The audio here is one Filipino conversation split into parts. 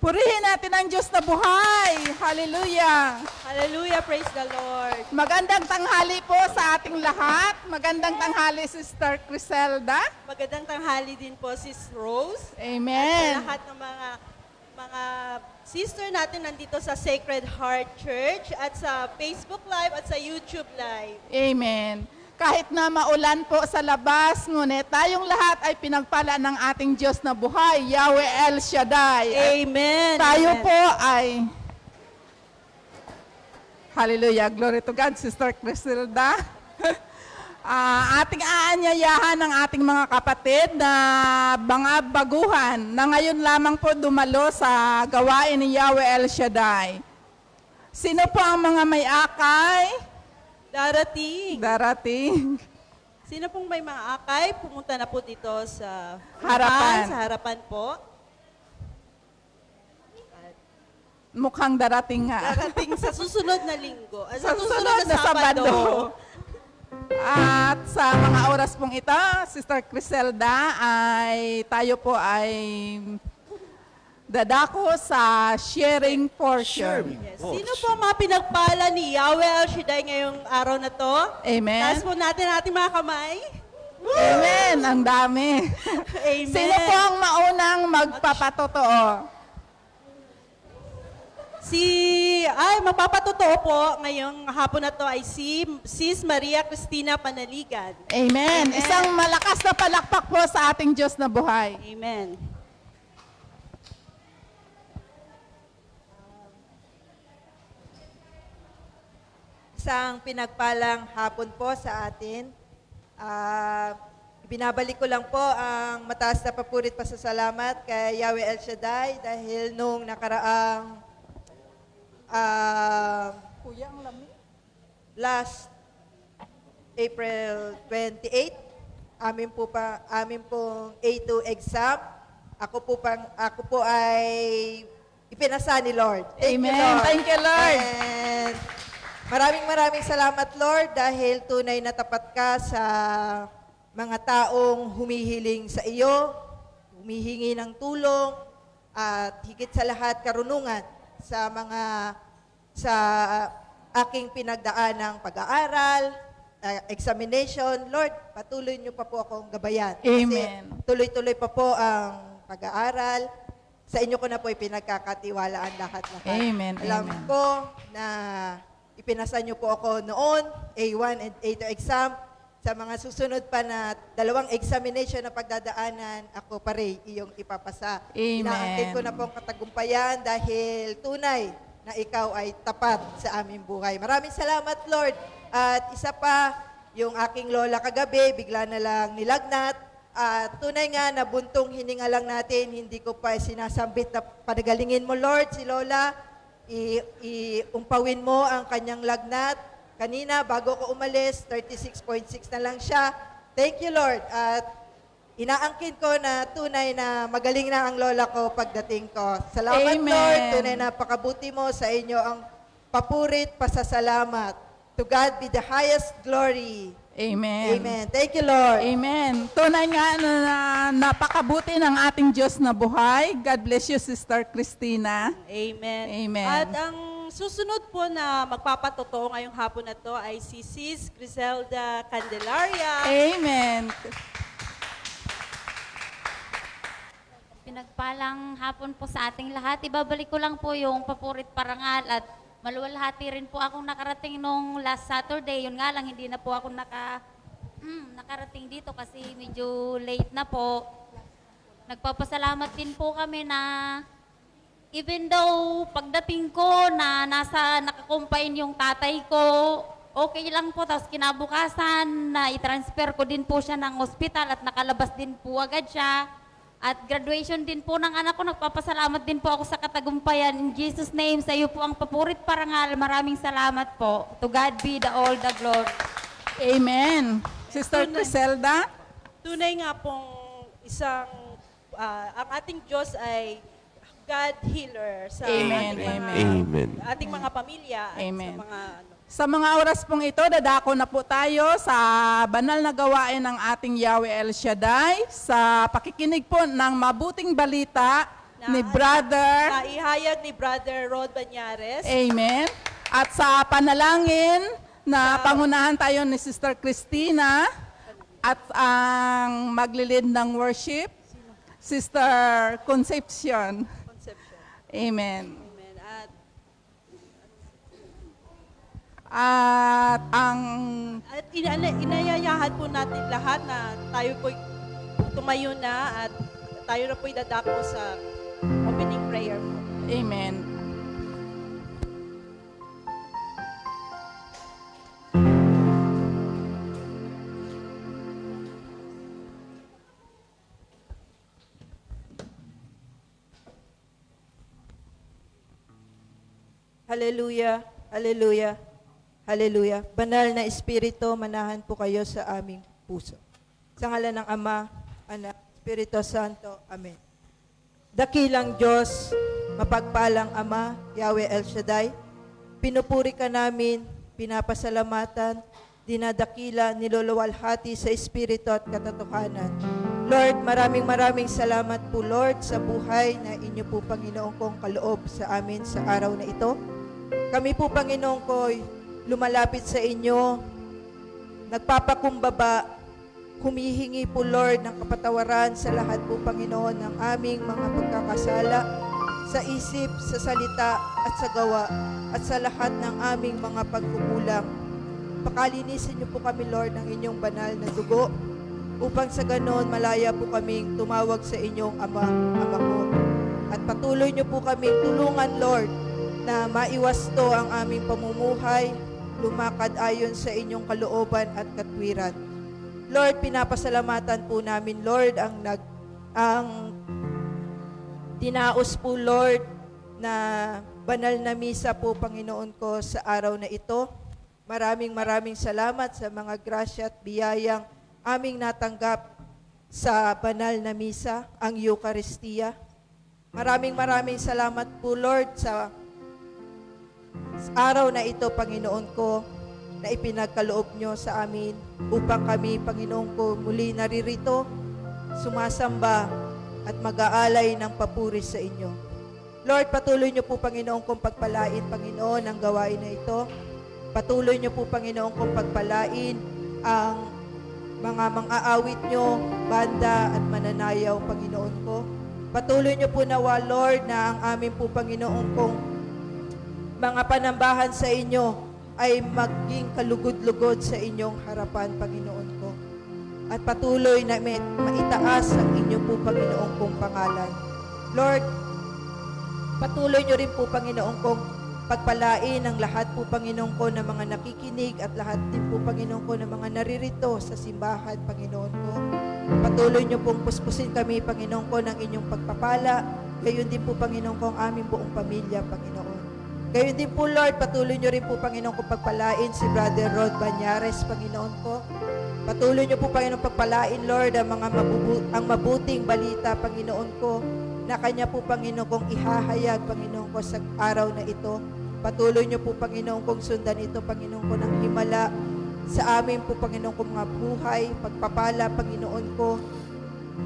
Purihin natin ang Diyos na buhay. Hallelujah. Hallelujah, praise the Lord. Magandang tanghali po sa ating lahat. Magandang tanghali, Sister Criselda. Magandang tanghali din po, Sis Rose. Amen. At sa lahat ng mga sister natin nandito sa Sacred Heart Church at sa Facebook Live at sa YouTube Live. Amen. Kahit na maulan po sa labas, ngunit tayong lahat ay pinagpala ng ating Diyos na buhay, Yahweh El Shaddai. Amen. Tayo Amen. po ay... Hallelujah. Glory to God, Sister Criselda. Ating aanyayahan ng ating mga kapatid na mga baguhan na ngayon lamang po dumalo sa gawain ni Yahweh El Shaddai. Sino po ang mga may akay? Darating. Sino pong may mga akay, pumunta na po dito sa Harapan. Sa harapan po. Mukhang darating nga. Darating sa susunod na linggo. Sa susunod na Sabado. At sa mga oras pong ito, Sister Criselda, ay tayo po ay dadako sa sharing portion. Yes. Sino po ang mga pinagpala ni Yahweh El Shaddai ngayong araw na to? Amen. Taas po natin ating mga kamay. Amen. Ang dami. Amen. Sino po ang maunang magpapatotoo? Magpapatotoo po ngayong hapon na to ay si Sis Maria Cristina Panaligan. Amen. Isang malakas na palakpak po sa ating Diyos na buhay. Amen. Isang pinagpalang hapon po sa atin. Binabalik ko lang po ang mataas na papurit pasasalamat kay Yahweh El Shaddai dahil nung nakaraang Kuya, ang lamig. last April 28, amin pong A2 exam. Ako po ay ipinasa ni Lord. Thank you, Amen. Lord. Thank you, Lord. And maraming salamat, Lord, dahil tunay na tapat ka sa mga taong humihiling sa iyo, humihingi ng tulong, at higit sa lahat karunungan sa aking pinagdaan ng pag-aaral, examination. Lord, patuloy niyo pa po akong gabayan. Amen. Kasi tuloy-tuloy pa po ang pag-aaral. Sa inyo ko na po ipinagkakatiwalaan lahat-lahat. Amen, Alam amen. ko na ipinasa niyo po ako noon, A1 and A2 exam. Sa mga susunod pa na 2 examination na pagdadaanan, ako pa rin iyong ipapasa. Amen. Inaangkin ko na po ang katagumpayan dahil tunay na ikaw ay tapat sa aming buhay. Maraming salamat, Lord. At isa pa, yung aking lola kagabi, bigla na lang nilagnat. At tunay nga na buntong hininga lang natin, hindi ko pa sinasambit na panagalingin mo, Lord, si lola. Umpawin mo ang kanyang lagnat. Kanina, bago ko umalis, 36.6 na lang siya. Thank you, Lord. At inaangkin ko na tunay na magaling na ang lola ko pagdating ko. Salamat, Amen. Lord. Tunay na pakabuti mo sa inyo ang papurit, pasasalamat. To God be the highest glory. Amen. Amen. Thank you, Lord. Amen. Tunay nga na napakabuti ng ating Diyos na buhay. God bless you, Sister Christina. Amen. Amen. At ang susunod po na magpapatotoo ngayong hapon na to ay si Sis Griselda Candelaria. Amen. Pinagpalang hapon po sa ating lahat. Ibabalik ko lang po yung papurit parangal at maluwalhati rin po akong nakarating nung last Saturday. Yun nga lang, hindi na po ako nakarating dito kasi medyo late na po. Nagpapasalamat din po kami na even though pagdating ko na nakakumpain yung tatay ko, okay lang po. Tapos kinabukasan na i-transfer ko din po siya ng ospital at nakalabas din po agad siya. At graduation din po ng anak ko, nagpapasalamat din po ako sa katagumpayan. In Jesus' name, sa iyo po ang papurit parangal. Maraming salamat po. To God be all the glory. Amen. Sister Criselda. Tunay nga pong ang ating Diyos ay God healer sa Amen, ating mga pamilya at Amen. sa mga Sa mga oras pong ito, dadako na po tayo sa banal na gawain ng ating Yahweh El Shaddai sa pakikinig po ng mabuting balita ni Brother. na ihayag ni Brother Rod Banyares. Amen. At sa panalangin na pangunahan tayo ni Sister Christina at ang maglilid ng worship, Sister Concepcion. Conception. Amen. Amen. At Inayayahan po natin lahat na tayo po tumayo na at tayo na po dadako sa opening prayer po. amen. Hallelujah, hallelujah, hallelujah. Banal na Espiritu, manahan po kayo sa aming puso. Sa ngalan ng Ama, Anak, Espiritu Santo. Amen. Dakilang Diyos, mapagpalang Ama, Yahweh El Shaddai, pinupuri ka namin, pinapasalamatan, dinadakila, niluluwalhati sa Espiritu at katotohanan. Lord, maraming salamat po Lord sa buhay na inyo po Panginoon kong kaloob sa amin sa araw na ito. Kami po Panginoon ko lumalapit sa inyo, nagpapakumbaba, humihingi po Lord ng kapatawaran sa lahat po Panginoon ng aming mga pagkakasala, sa isip, sa salita at sa gawa, at sa lahat ng aming mga pagkukulang. Pakalinisin niyo po kami Lord ng inyong banal na dugo, upang sa ganon malaya po kaming tumawag sa inyong Ama ko. At patuloy niyo po kaming tulungan Lord na maiwasto ang aming pamumuhay, lumakad ayon sa inyong kalooban at katwiran. Lord, pinapasalamatan po namin Lord ang dinaos po Lord na banal na misa po Panginoon ko sa araw na ito. Maraming salamat sa mga grasya at biyayang aming natanggap sa banal na misa, ang Eucharistia. Maraming salamat po Lord sa araw na ito, Panginoon ko, na ipinagkaloob nyo sa amin upang kami, Panginoon ko, muli naririto, sumasamba at mag-aalay ng papuri sa inyo. Lord, patuloy nyo po, Panginoon kong pagpalain, Panginoon, ang gawain na ito. Patuloy nyo po, Panginoon kong pagpalain ang mga mang-aawit nyo, banda at mananayaw, Panginoon ko. Patuloy nyo po nawa, Lord, na ang amin po, Panginoon kong mga panambahan sa inyo ay maging kalugod-lugod sa inyong harapan, Panginoon ko. At patuloy na maitaas ang inyo po, Panginoon kong pangalan. Lord, patuloy nyo rin po, Panginoon kong pagpalain ang lahat po, Panginoon ko, ng mga nakikinig at lahat din po, Panginoon ko, ng mga naririto sa simbahan, Panginoon ko. Patuloy nyo pong puspusin kami, Panginoon ko, ng inyong pagpapala. Gayon din po, Panginoon ko, ang aming buong pamilya, Panginoon. Gayon din po, Lord, patuloy nyo rin po, Panginoon ko, pagpalain si Brother Rod Banyares, Panginoon ko. Patuloy nyo po, Panginoon, pagpalain, Lord, ang mga mabuting balita, Panginoon ko, na kanya po, Panginoon kong ihahayag, Panginoon ko, sa araw na ito. Patuloy nyo po, Panginoon kong sundan ito, Panginoon ko, ng himala sa amin po, Panginoon ko, mga buhay, pagpapala, Panginoon ko.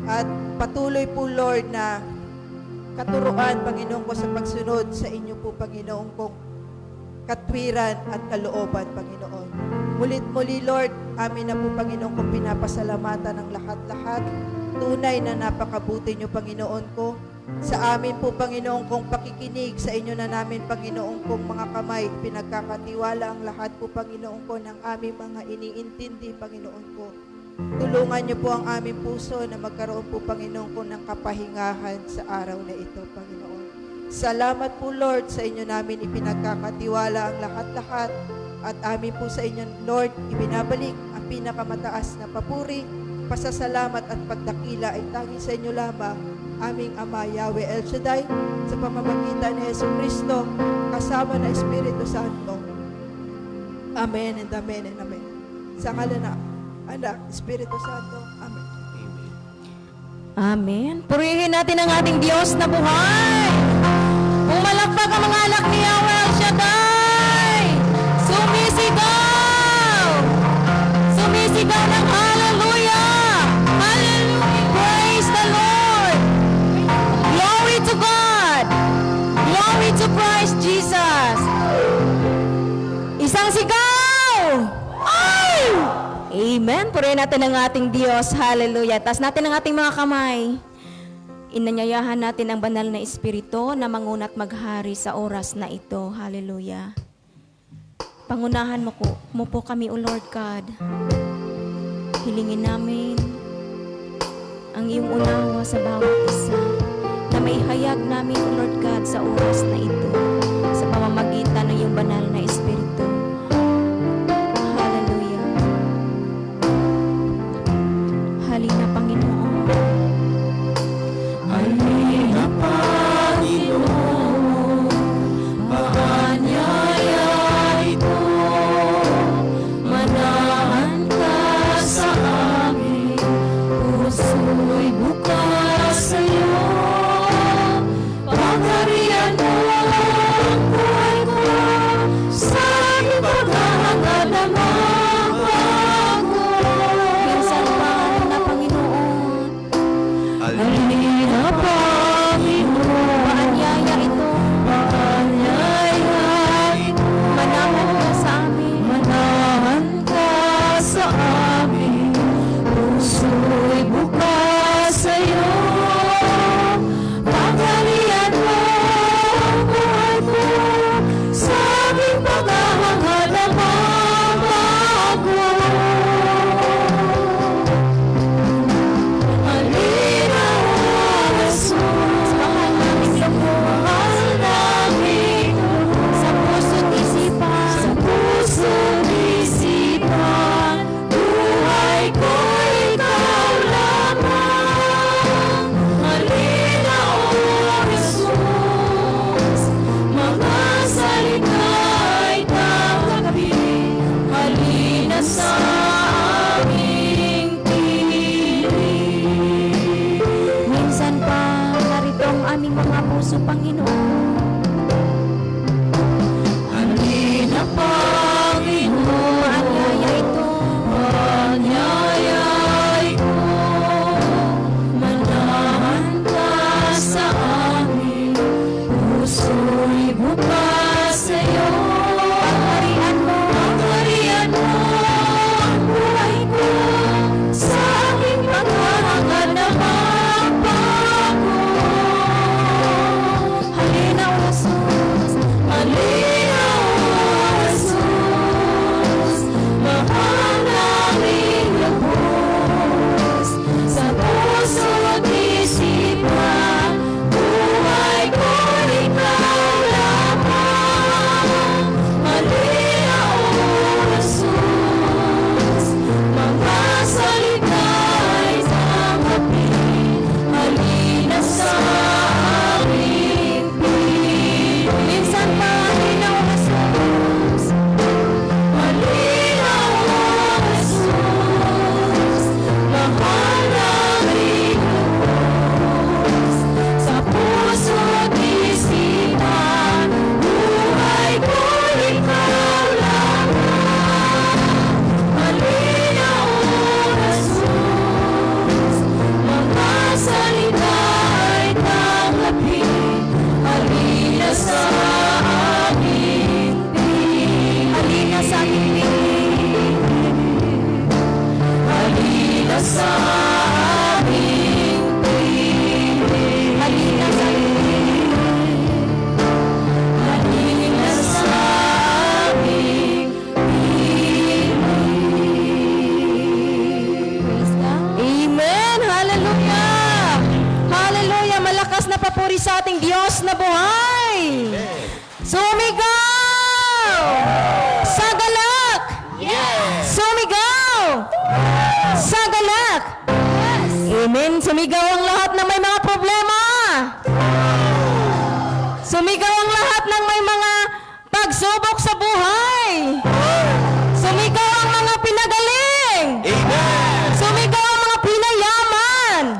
At patuloy po, Lord, na katuruan, Panginoon ko, sa pagsunod sa inyo po, Panginoon kong katwiran at kalooban, Panginoon. Mulit-muli, Lord, amin na po, Panginoon kong pinapasalamatan ng lahat-lahat. Tunay na napakabuti nyo, Panginoon ko. Sa amin po, Panginoon kong pakikinig, sa inyo na namin, Panginoon kong mga kamay, pinagkakatiwala ang lahat po, Panginoon ko, ng aming mga iniintindi, Panginoon ko. Tulungan niyo po ang aming puso na magkaroon po, Panginoon ko, ng kapahingahan sa araw na ito, Panginoon. Salamat po, Lord, sa inyo namin ipinagkakatiwala ang lahat-lahat at amin po sa inyo, Lord, ibinabalik ang pinakamataas na papuri, pasasalamat at pagdakila ay tanging sa inyo lamang, aming Ama, Yahweh El Shaddai, sa pamamagitan ni Jesucristo, kasama na Espiritu Santo. Amen and amen and amen. Sa ngalan na Anak, Espiritu Santo. Amen. Amen. Purihin natin ang ating Diyos na buhay. Pumalakpak ang mga anak ni Yahweh El Shaddai. Sumisigaw. Sumisigaw ng hallelujah. Hallelujah. Praise the Lord. Glory to God. Amen. Purihin natin ang ating Diyos. Hallelujah. Taas natin ang ating mga kamay. Inanyayahan natin ang banal na Espiritu na mangunat maghari sa oras na ito. Hallelujah. Pangunahan mo po kami, O Lord God. Hilingin namin ang iyong unawa sa bawat isa na maihayag namin, O Lord God, sa oras na ito sa pamamagitan ng iyong banal na Espiritu. Hallelujah. Halina, Panginoon. Halina, Panginoon. Paanyaya ito. Manahan ka sa amin. Puso'y bukas sa iyo. Pagharian mo ang buhay ko. Sa aking paghahangad na magbago. Minsan pa na, Panginoon. Halina, Panginoon. Paanyaya ito. Paanyaya ito. Manahan ka sa amin. Manahan ka sa amin. Puso'y bukas sa iyo. Pagharian mo ang buhay ko. Sa aking paghahangad na magbago. Halina, O Jesus, mahal namin loob, mahal namin loob. Sa puso't isipan, sa puso't isipan, buhay ko ikaw lamang. Halina, O Jesus, mga salita'y tanggapin. Halina sa aming piling. Minsan pa, narito ang aming mga puso, Panginoon. Halina, Panginoon. Paanyaya ito. Paanyaya ito. Manahan ka sa amin. Puso'y bukas sa iyo. Pagharian mo. Pagharian mo ang buhay ko. Sa aking paghahangad na magbago. Halina, O Jesus. Halina, O Jesus. Mahal naming lubos. Sa puso't isipan, buhay ko ikaw lamang. Halina, O Jesus. Mga salita'y tanggapin. Halina sa aming piling. Minsan pa, halina, O Jesus. Halina, O Jesus. Mahal naming lubos. Sa puso't isipan, buhay ko ikaw lamang. Halina, O Jesus. Mga salita'y tanggapin. Halina sa aming piling. Halina sa aming piling. Halina sa aming piling. Halina sa aming piling. Halina sa aming piling. Amen! Hallelujah! Hallelujah! Malakas na papuri sa ating Diyos na buhay! Sumigaw! Sa galak! Sumigaw! Sa galak! Amen! Sumigaw ang lahat ng may mga problema! Sumigaw ang lahat ng may mga pagsubok sa buhay! Sumigaw ang mga pinagaling! Sumigaw ang mga pinayaman!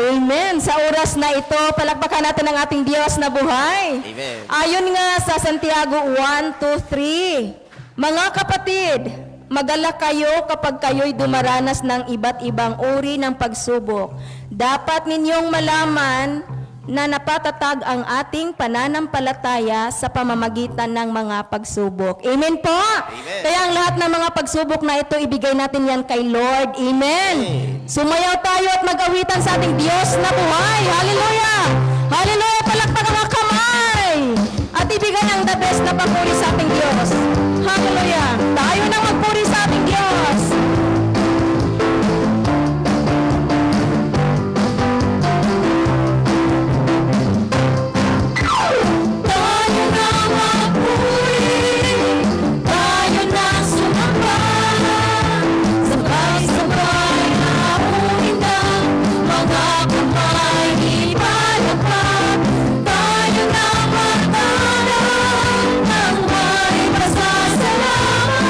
Amen. Sa oras na ito, palakpakan natin ang ating Diyos na buhay. Amen. Ayon nga sa Santiago 1:3, mga kapatid, mag-alala kayo kapag kayo'y dumaranas ng iba't ibang uri ng pagsubok. Dapat ninyong malaman na napatatag ang ating pananampalataya sa pamamagitan ng mga pagsubok. Amen po? Amen. Kaya ang lahat ng mga pagsubok na ito, ibigay natin yan kay Lord. Amen. Sumayaw tayo at mag-awitan sa ating Diyos na buhay. Hallelujah! Hallelujah! Palakpakan ang kamay! At ibigay ang the best na papuri sa ating Diyos. Hallelujah! Tayo nang magpuri sa ating Diyos. Tayo na magpuri, tayo na sumamba, sabay-sabay na uminang, mga kamay ipalakpak. Tayo na magtanong ng may pasasalamat,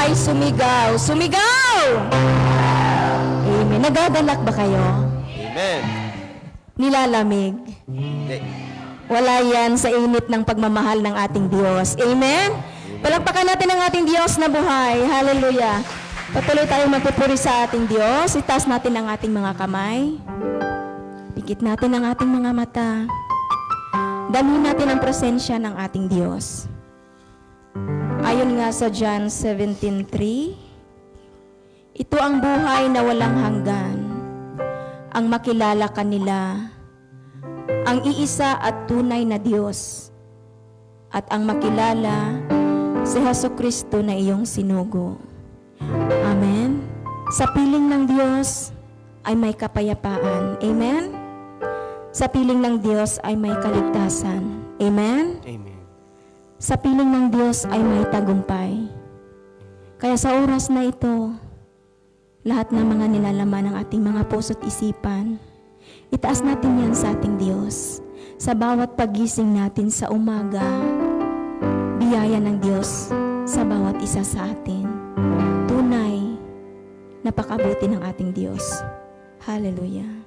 ay sumigaw. Sumigaw! Amen. Nagagalak ba kayo? Amen. Nilalamig. Hindi. Wala yan sa init ng pagmamahal ng ating Diyos. Amen? Palakpakan natin ang ating Diyos na buhay. Hallelujah. Patuloy tayong magpupuri sa ating Diyos. Itaas natin ang ating mga kamay. Pikit natin ang ating mga mata. Dalhin natin ang presensya ng ating Diyos. Ayon nga sa John 17:3, ito ang buhay na walang hanggan, ang makilala kanila, ang iisa at tunay na Diyos, at ang makilala si Hesukristo na iyong sinugo. Amen. Sa piling ng Diyos ay may kapayapaan. Amen. Sa piling ng Diyos ay may kaligtasan. Amen. Amen. Sa piling ng Diyos ay may tagumpay. Kaya sa oras na ito, lahat ng mga nilalaman ng ating mga puso't isipan, itaas natin yan sa ating Diyos. Sa bawat pagising natin sa umaga, biyaya ng Diyos sa bawat isa sa atin. Tunay, napakabuti ng ating Diyos. Hallelujah.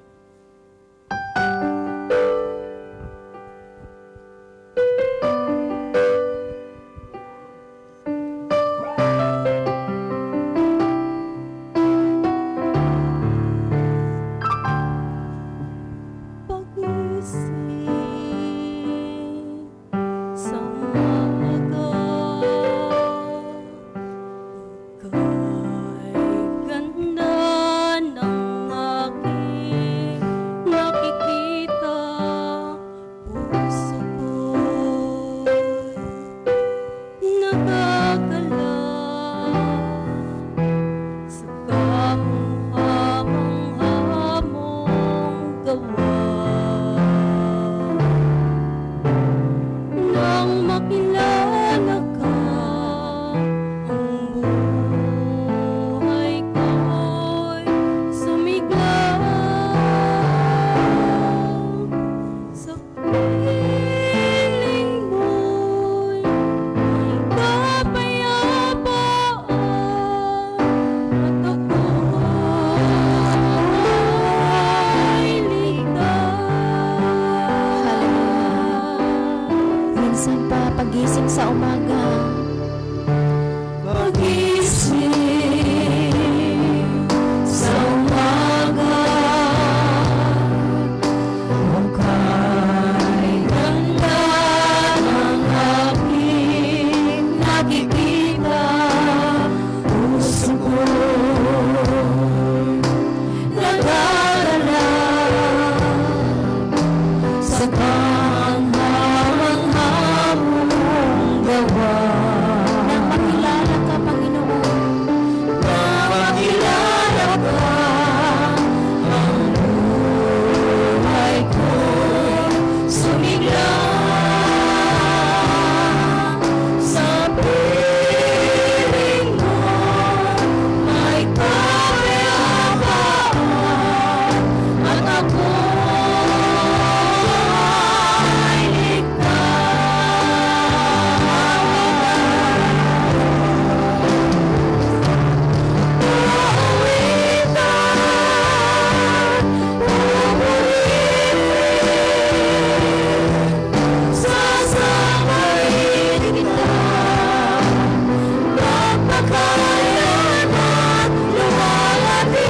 Sa umaga, kay ganda ng aking nakikita, puso ko'y nagagalak sa kamuhamang-hamong gawa. Nang makilala ka, ang buhay ko'y sumigaw. Sa piling mo'y may kapayapaan, at ako'y ligtas. Minsan pa pagising sa umaga, pagising sa umaga, kay ganda ng aking nakikita, puso ko'y nag-aalala sa kahanghang-hamong gawa. Nang makilala ka, Panginoon, nang makilala ka, ang buhay ko'y sumigla. Sa piling mo may kapayapaan, at ako'y sasabayin kita, magpakailanman luwalhati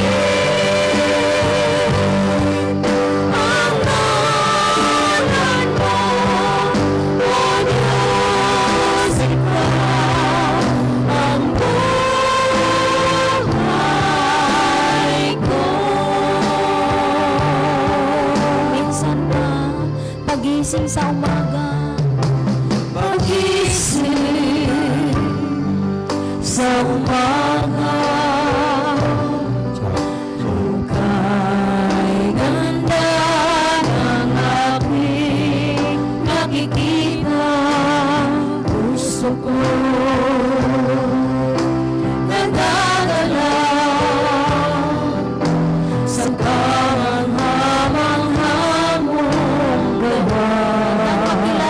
ang ngalan mo, O Diyos, ikaw ang buhay ko. Minsan pa, pagising sa umaga, pagising sa umaga, kay ganda ng aking nakikita, puso ko nagagalaw sa kahanghang-hamong gawa.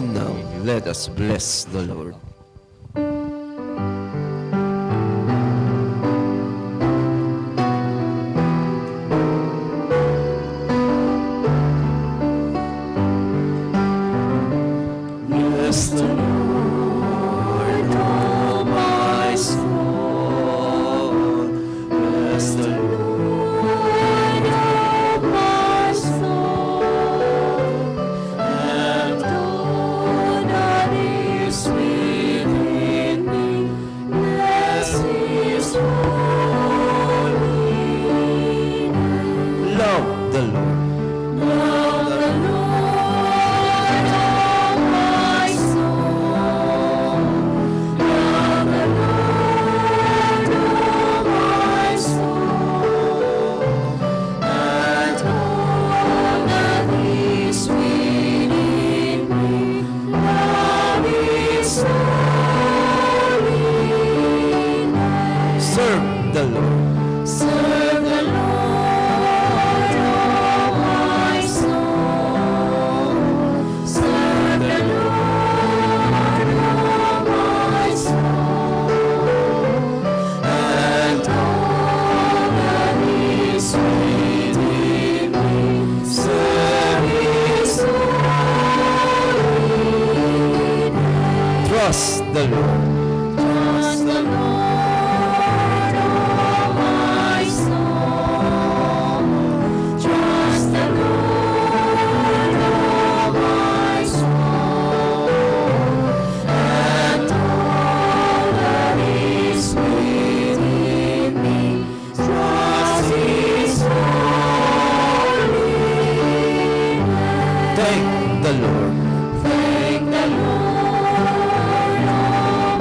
And now, let us bless the Lord. Bless the Lord, oh my soul. Bless the Lord, oh my soul. And all that is within me, bless His holy name. Love the Lord. Love the Lord, oh my soul. Love the Lord, oh my soul. And all that is within me, love His holy name. Serve the Lord. Serve the Lord, oh my soul. Serve the Lord, oh my soul. And all that is within me, serve His holy name. Trust the Lord. Trust the Lord, oh my soul. Trust the Lord, oh my soul. And all that is within me, trust His holy name. Thank the Lord. Thank the Lord, oh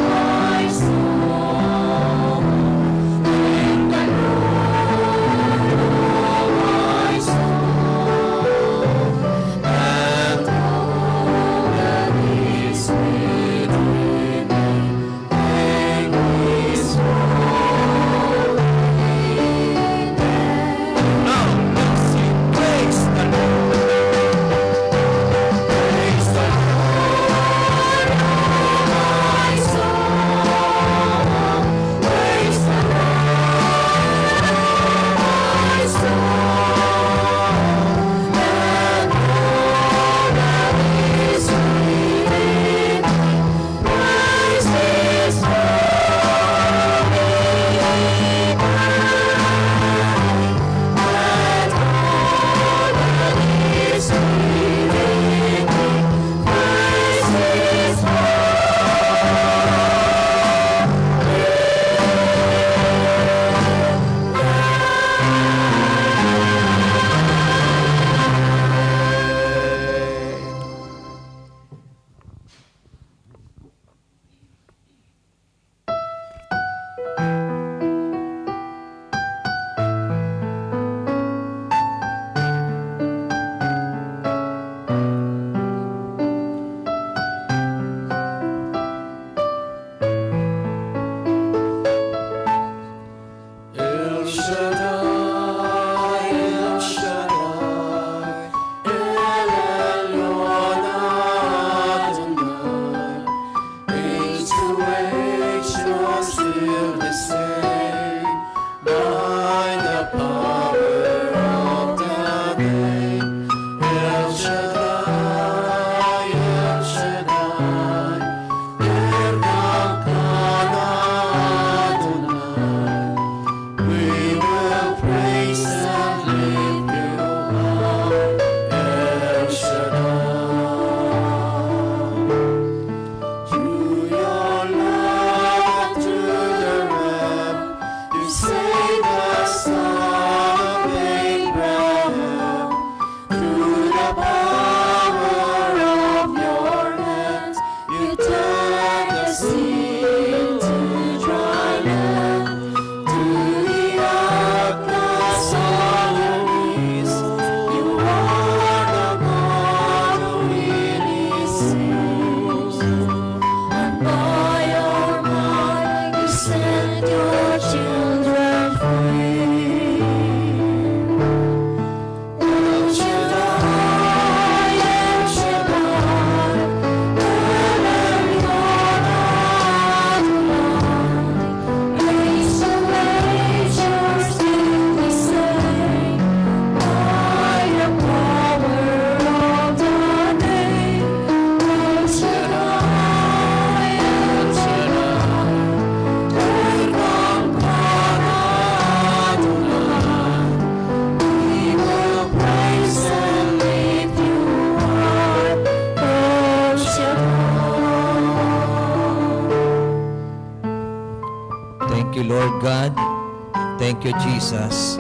you, Jesus.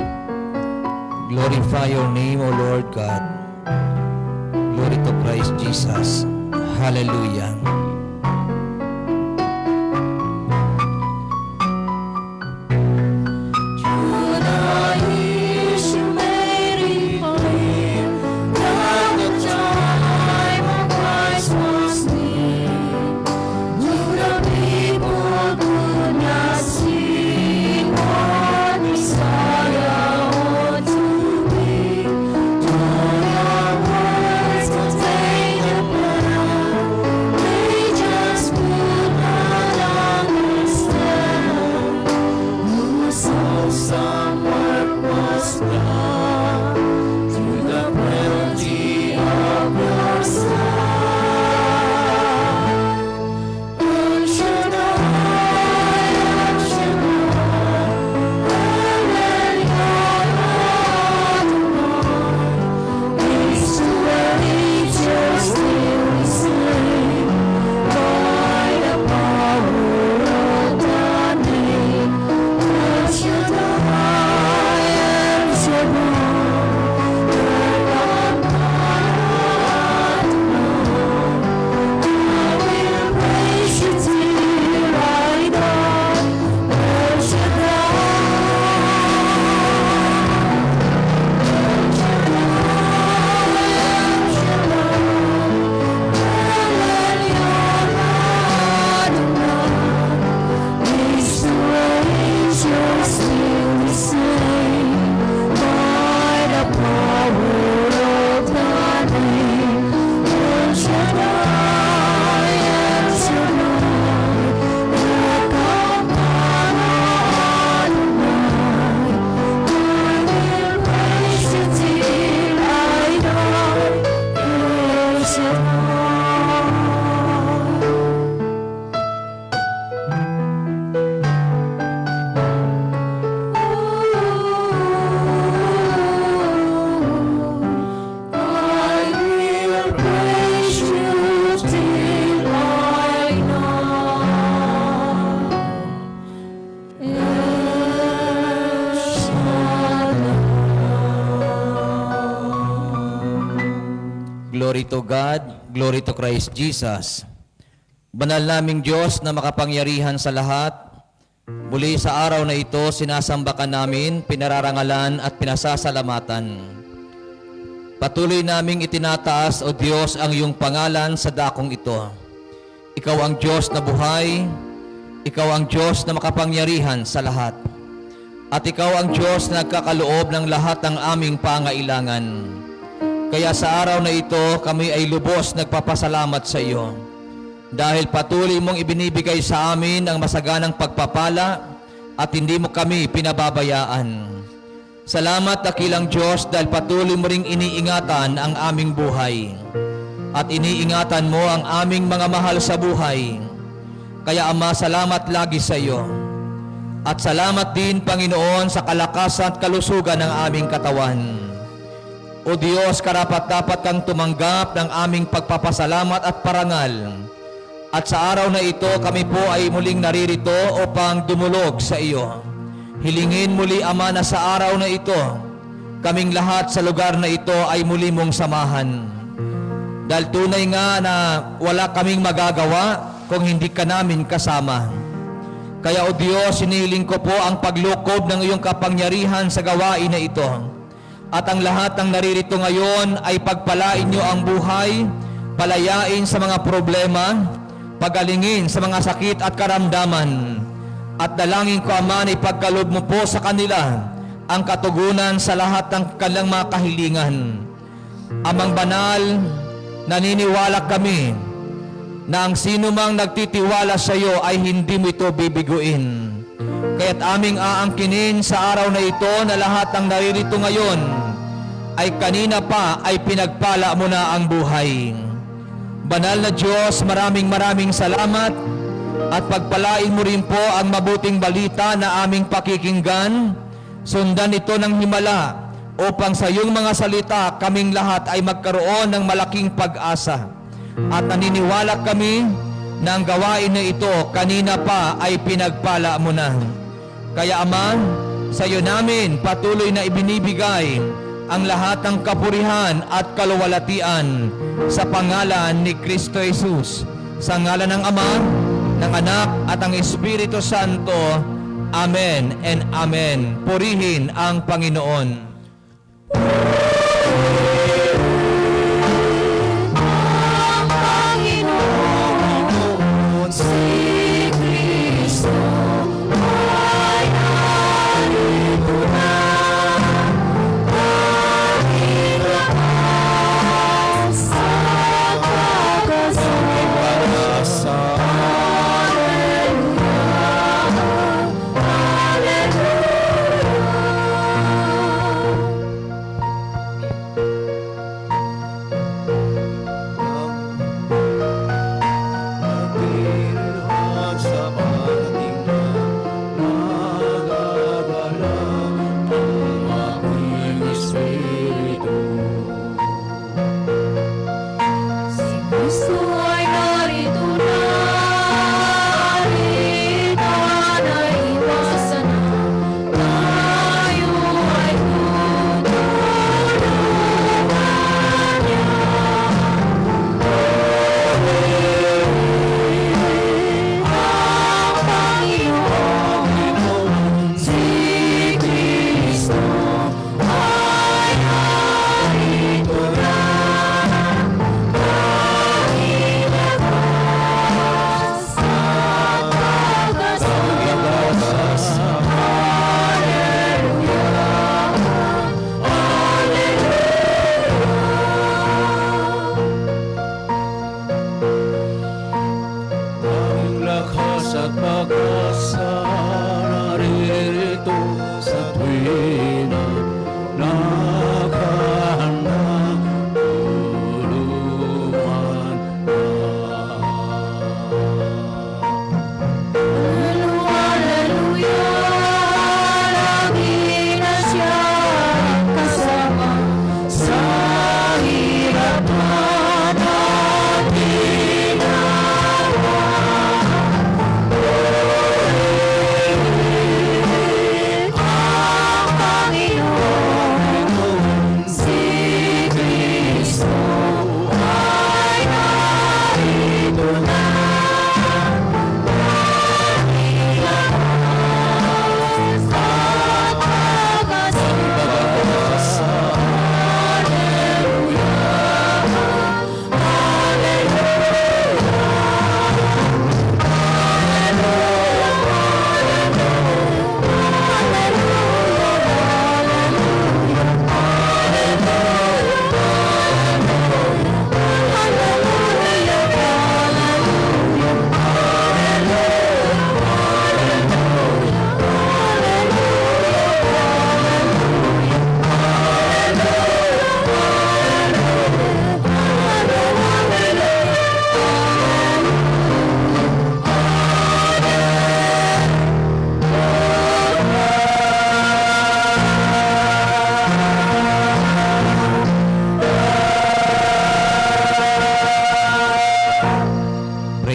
Glorify your name, O Lord God. Glory to Christ Jesus. Hallelujah. Glory to God, glory to Christ Jesus. Banal naming Diyos na makapangyarihan sa lahat, muli sa araw na ito, sinasamba ka namin, pinararangalan at pinasasalamatan. Patuloy naming itinataas, O Diyos, ang iyong pangalan sa dakong ito. Ikaw ang Diyos na buhay, Ikaw ang Diyos na makapangyarihan sa lahat. At Ikaw ang Diyos na nagkakaloob ng lahat ng aming pangailangan. Kaya sa araw na ito, kami ay lubos nagpapasalamat sa iyo. Dahil patuloy mong ibinibigay sa amin ang masaganang pagpapala at hindi mo kami pinababayaan. Salamat, dakilang Diyos, dahil patuloy mo ring iniingatan ang aming buhay. At iniingatan mo ang aming mga mahal sa buhay. Kaya Ama, salamat lagi sa iyo. At salamat din, Panginoon, sa kalakasan at kalusugan ng aming katawan. O Diyos, karapat-dapat kang tumanggap ng aming pagpapasalamat at parangal. At sa araw na ito, kami po ay muling naririto upang dumulog sa iyo. Hilingin muli, Ama, na sa araw na ito, kaming lahat sa lugar na ito ay muli mong samahan. Dahil tunay nga na wala kaming magagawa kung hindi ka namin kasama. Kaya, O Diyos, hinihiling ko po ang paglukob ng iyong kapangyarihan sa gawain na ito. At ang lahat ng naririto ngayon ay pagpalain niyo ang buhay, palayain sa mga problema, pagalingin sa mga sakit at karamdaman. At dalangin ko, Ama, na ipagkaloob mo po sa kanila ang katugunan sa lahat ng kanilang mga kahilingan. Amang banal, naniniwala kami na ang sino mang nagtitiwala sa iyo ay hindi mo ito bibiguin. Kaya't aming aangkinin sa araw na ito na lahat ng naririto ngayon ay kanina pa ay pinagpala mo na ang buhay. Banal na Diyos, maraming salamat at pagpalain mo rin po ang mabuting balita na aming pakikinggan. Sundan ito ng himala upang sa iyong mga salita kaming lahat ay magkaroon ng malaking pag-asa. At naniniwala kami na ang gawain na ito kanina pa ay pinagpala mo na. Kaya Ama, Sa iyo namin patuloy na ibinibigay ang lahat ng kapurihan at kaluwalhatian sa pangalan ni Kristo Jesus. Sa ngalan ng Ama, ng Anak at ang Espiritu Santo. Amen and Amen. Purihin ang Panginoon.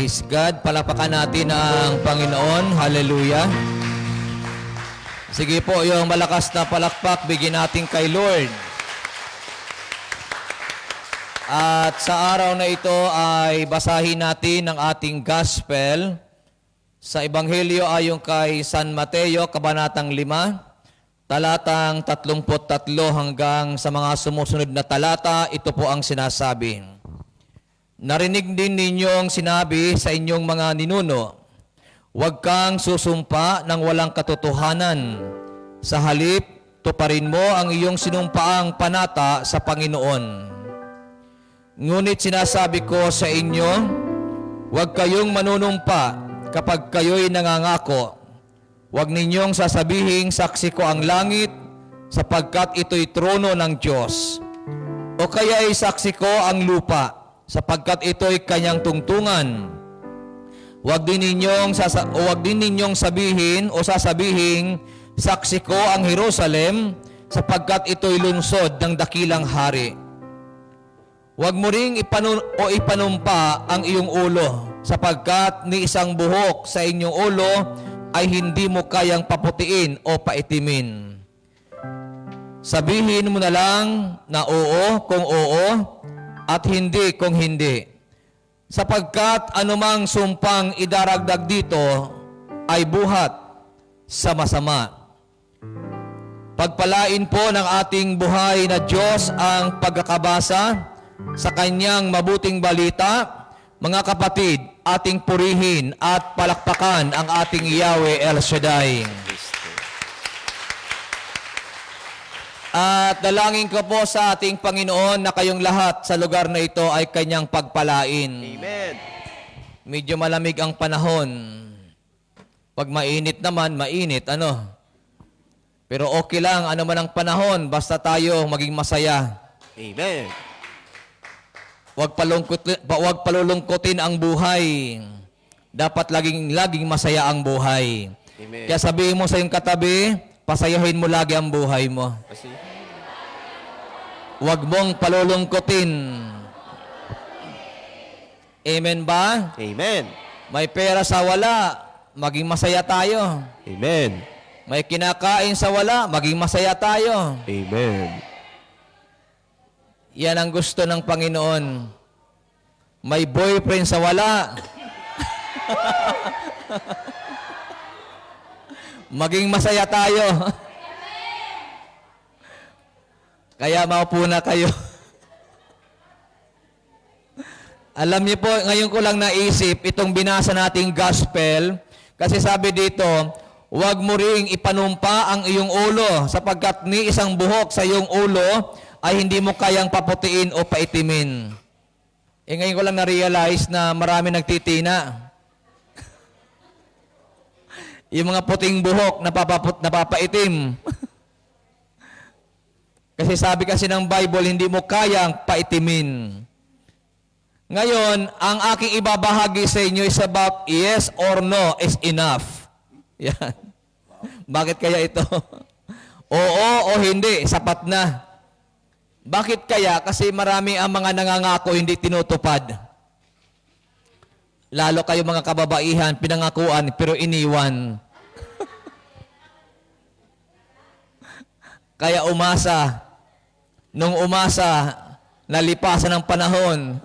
Praise God. Palapakan natin ang Panginoon. Hallelujah. Sige po, yung malakas na palakpak, bigyan natin kay Lord. At sa araw na ito ay basahin natin ang ating gospel sa Ebanghelyo ayon kay San Mateo, Kabanatang 5, talatang 33 hanggang sa mga sumusunod na talata. Ito po ang sinasabi. Narinig din ninyong sinabi sa inyong mga ninuno, huwag kang susumpa ng walang katotohanan. Sa halip, tuparin mo ang iyong sinumpaang panata sa Panginoon. Ngunit sinasabi ko sa inyo, huwag kayong manunumpa kapag kayo'y nangangako. Huwag ninyong sasabihing saksi ko ang langit sapagkat ito'y trono ng Diyos. O kaya ay saksi ko ang lupa sapagkat ito'y kanyang tungtungan. Huwag din ninyong sabihin o sasabihin, saksi ko ang Jerusalem, sapagkat ito'y lungsod ng dakilang hari. Huwag mo ring ipanumpa ang iyong ulo, sapagkat ni isang buhok sa inyong ulo ay hindi mo kayang paputiin o paitimin. Sabihin mo na lang na oo kung oo at hindi kung hindi. Sapagkat anumang sumpang idaragdag dito ay buhat sa masama. Pagpalain po ng ating buhay na Diyos ang pagkakabasa sa Kanyang mabuting balita. Mga kapatid, ating purihin at palakpakan ang ating Yahweh El Shaddai. At dalangin ko po sa ating Panginoon na kayong lahat sa lugar na ito ay Kanyang pagpalain. Amen. Medyo malamig ang panahon. Pag mainit naman, mainit, ano? Pero okay lang, ano man ang panahon, basta tayo maging masaya. Amen. Huwag palulungkutin ang buhay. Dapat laging masaya ang buhay. Amen. Kaya sabihin mo sa iyong katabi, pasayahin mo lagi ang buhay mo. Kasi, Huwag mong palulungkutin. Amen ba? Amen. May pera sa wala, maging masaya tayo. Amen. May kinakain sa wala, maging masaya tayo. Amen. Yan ang gusto ng Panginoon. May boyfriend sa wala. Maging masaya tayo. Kaya maupo na kayo. Alam niyo po, ngayon ko lang naisip itong binasa nating gospel kasi sabi dito, huwag mo ring ipanumpa ang iyong ulo sapagkat ni isang buhok sa iyong ulo ay hindi mo kayang paputiin o paitimin. Ngayon ko lang na-realize na marami nagtitina. Yung mga puting buhok napapaitim. Kasi sabi kasi ng Bible, hindi mo kayang paitimin. Ngayon, ang aking ibabahagi sa inyo is about yes or no is enough. Yan. Bakit kaya ito? Oo o hindi, sapat na. Bakit kaya? Kasi marami ang mga nangangako hindi tinutupad. Lalo kayo mga kababaihan, pinangakuan pero iniwan. Kaya umasa. Nung umasa, nalipasan ng panahon.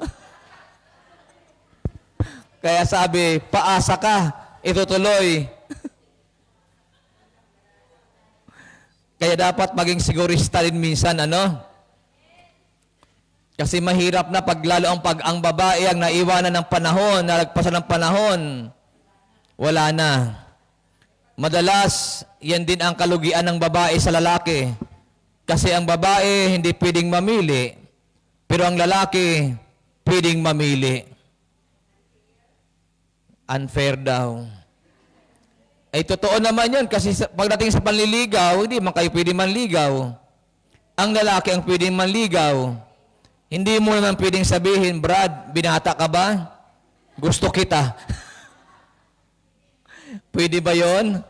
Kaya sabi, paasa ka, itutuloy. Kaya dapat maging sigurista din minsan, ano? Kasi mahirap na pag lalo ang babae ang naiwanan ng panahon, nalagpasan ng panahon, wala na. Madalas, yan din ang kalugian ng babae sa lalaki. Kasi ang babae hindi pwedeng mamili, pero ang lalaki pwedeng mamili. Unfair daw. Ay totoo naman yun kasi pagdating sa panliligaw, hindi man kayo pwedeng manligaw. Ang lalaki ang pwedeng manligaw. Hindi mo naman pwedeng sabihin, Brad, binata ka ba? Gusto kita. Pwede ba yon?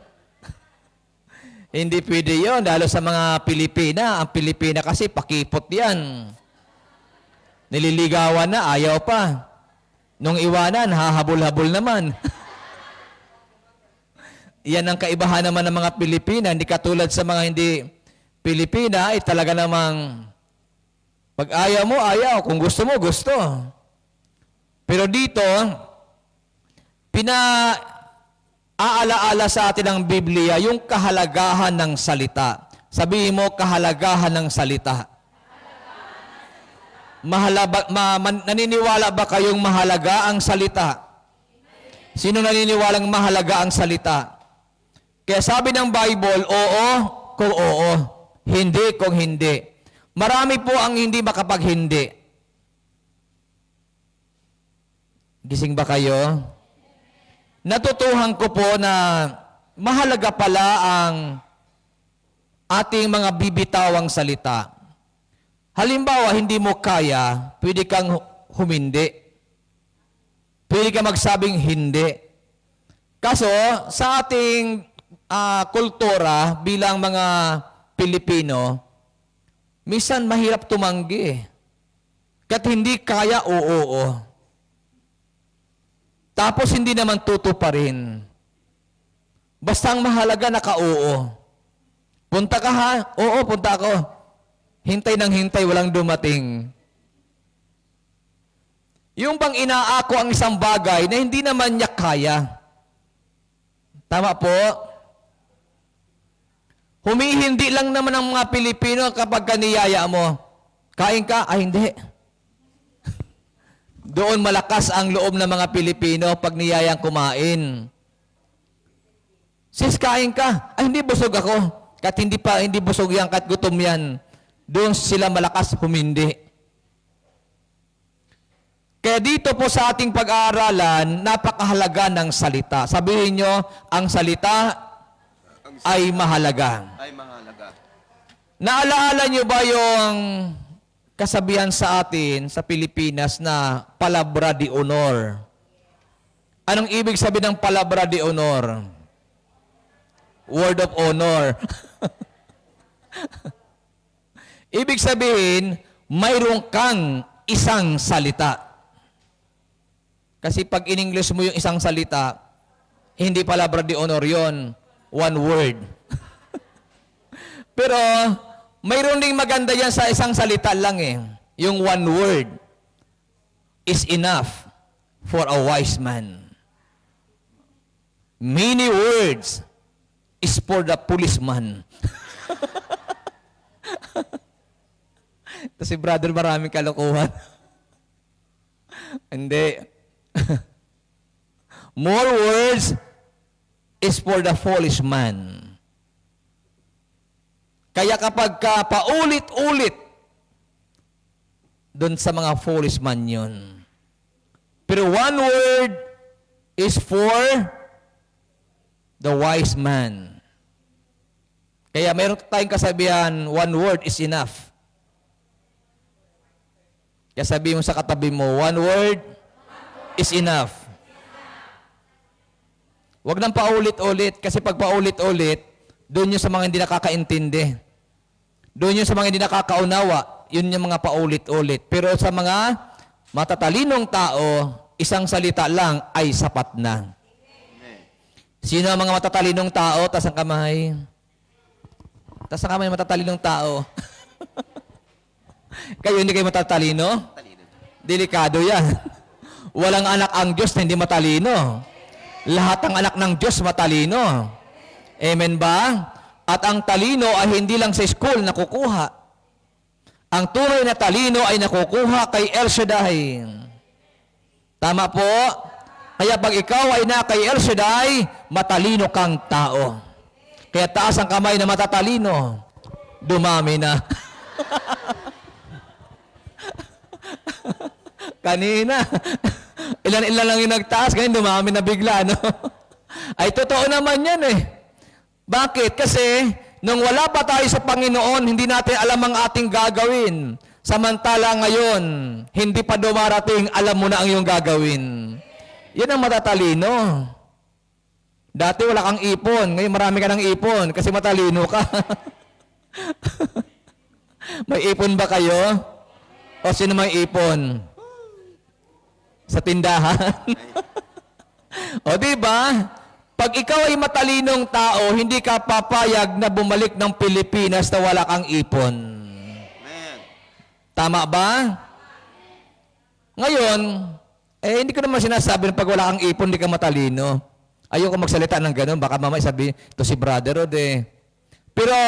Hindi pwede yon, lalo sa mga Pilipina. Ang Pilipina kasi pakipot yan. Nililigawan na, ayaw pa. Nung iwanan, hahabol-habol naman. Yan ang kaibahan naman ng mga Pilipina. Hindi katulad sa mga hindi Pilipina, ay talaga namang pag ayaw mo, ayaw. Kung gusto mo, gusto. Pero dito, aalaala sa atin ng Biblia yung kahalagahan ng salita. Sabihin mo, kahalagahan ng salita. Naniniwala ba kayong mahalaga ang salita? Sino naniniwalang mahalaga ang salita? Kaya sabi ng Bible, oo kung oo, hindi kung hindi. Marami po ang hindi makapaghindi. Gising ba kayo? Natutuhan ko po na mahalaga pala ang ating mga bibitawang salita. Halimbawa, hindi mo kaya, pwede kang humindi. Pwede kang magsabing hindi. Kaso, sa ating kultura bilang mga Pilipino, minsan mahirap tumanggi. Kat hindi kaya, oo. Tapos hindi naman tutuparin. Basta ang mahalaga naka-oo. Punta ka ha? Oo, punta ako. Hintay ng hintay, walang dumating. Yung bang inaako ang isang bagay na hindi naman niya kaya. Tama po? Humihindi lang naman ang mga Pilipino kapag kaniyaya mo. Kain ka? Ay, hindi. Doon malakas ang loob ng mga Pilipino pag niyayang kumain. Sis, kain ka? Ay, hindi busog ako. Kahit hindi busog yan, kahit gutom yan. Doon sila malakas humindi. Kaya dito po sa ating pag-aaralan, napakahalaga ng salita. Sabihin nyo, ang salita ay mahalaga. Ay mahalaga. Naalaala nyo ba yung kasabihan sa atin sa Pilipinas na palabra de honor? Anong ibig sabihin ng palabra de honor? Word of honor. Ibig sabihin, mayroon kang isang salita. Kasi pag in-English mo yung isang salita, hindi palabra de honor yon, one word. Pero, mayroon ding maganda yan sa isang salita lang eh. Yung one word is enough for a wise man. Many words is for the policeman. Kasi brother, maraming kalokohan. Hindi. More words is for the foolish man. Kaya kapag ka paulit-ulit, doon sa mga foolish man yun. Pero one word is for the wise man. Kaya mayroon tayong kasabihan, one word is enough. Kaya sabi mo sa katabi mo, one word is enough. Huwag nang paulit-ulit, kasi pag paulit-ulit, doon yung sa mga hindi nakakaintindi. Doon yung sa mga hindi nakakaunawa, yun yung mga paulit-ulit. Pero sa mga matatalinong tao, isang salita lang ay sapat na. Sino ang mga matatalinong tao? Taas ang kamay. Taas ang kamay ng matatalinong tao. Kayo hindi kayo matatalino? Delikado yan. Walang anak ang Diyos na hindi matalino. Lahat ng anak ng Diyos matalino. Amen ba? At ang talino ay hindi lang sa school nakukuha. Ang tunay na talino ay nakukuha kay El Shaddai. Tama po? Kaya pag ikaw ay na kay El Shaddai, matalino kang tao. Kaya taas ang kamay na matatalino. Dumami na. Kanina. Ilan-ilan lang yung nagtaas, ngayon dumami na bigla, no? Ay, totoo naman yan eh. Bakit? Kasi, nung wala pa tayo sa Panginoon, hindi natin alam ang ating gagawin. Samantala ngayon, hindi pa dumarating, alam mo na ang iyong gagawin. Yan ang matatalino. Dati wala kang ipon, ngayon marami ka ng ipon kasi matalino ka. May ipon ba kayo? O sino may ipon? Sa tindahan? O diba? Pag ikaw ay matalinong tao, hindi ka papayag na bumalik ng Pilipinas na wala kang ipon. Amen. Tama ba? Ngayon, hindi ko naman sinasabi na pag wala kang ipon, hindi ka matalino. Ayoko magsalita ng ganun. Baka mamaya sabi, ito si Brother Rod eh. Pero,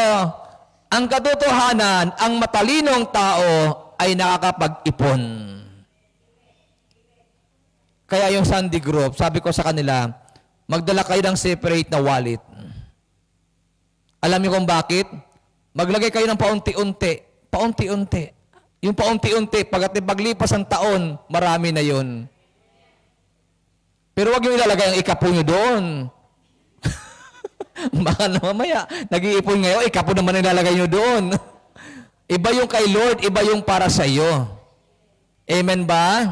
ang katotohanan, ang matalinong tao ay nakakapag-ipon. Kaya yung Sunday group, sabi ko sa kanila, magdala kayo ng separate na wallet. Alam niyo kung bakit? Maglagay kayo ng paunti-unti. Paunti-unti. Yung paunti-unti, paglipas ang taon, marami na yun. Pero wag yung ilalagay ang ikapo nyo doon. Baka na mamaya, nag-iipon ngayon, ikapo naman ilalagay nyo doon. Iba yung kay Lord, iba yung para sa iyo. Amen ba?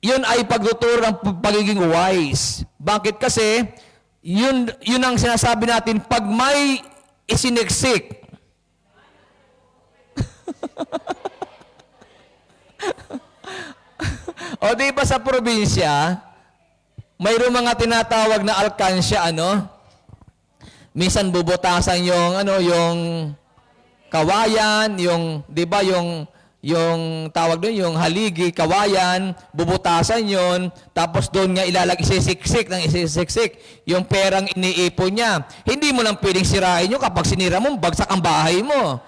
Yun ay pagtuturo ng pagiging wise. Bakit? Kasi, yun ang sinasabi natin, pag may isiniksik, o di ba sa probinsya, mayroong mga tinatawag na alkansya, ano? minsan bubutasan yung ano, yung kawayan, yung 'di ba yung tawag doon, yung haligi, kawayan, bubutasan yon, tapos doon nga isisiksik yung perang iniipon niya. Hindi mo lang pwedeng sirain yun kapag sinira mo, bagsak ang bahay mo.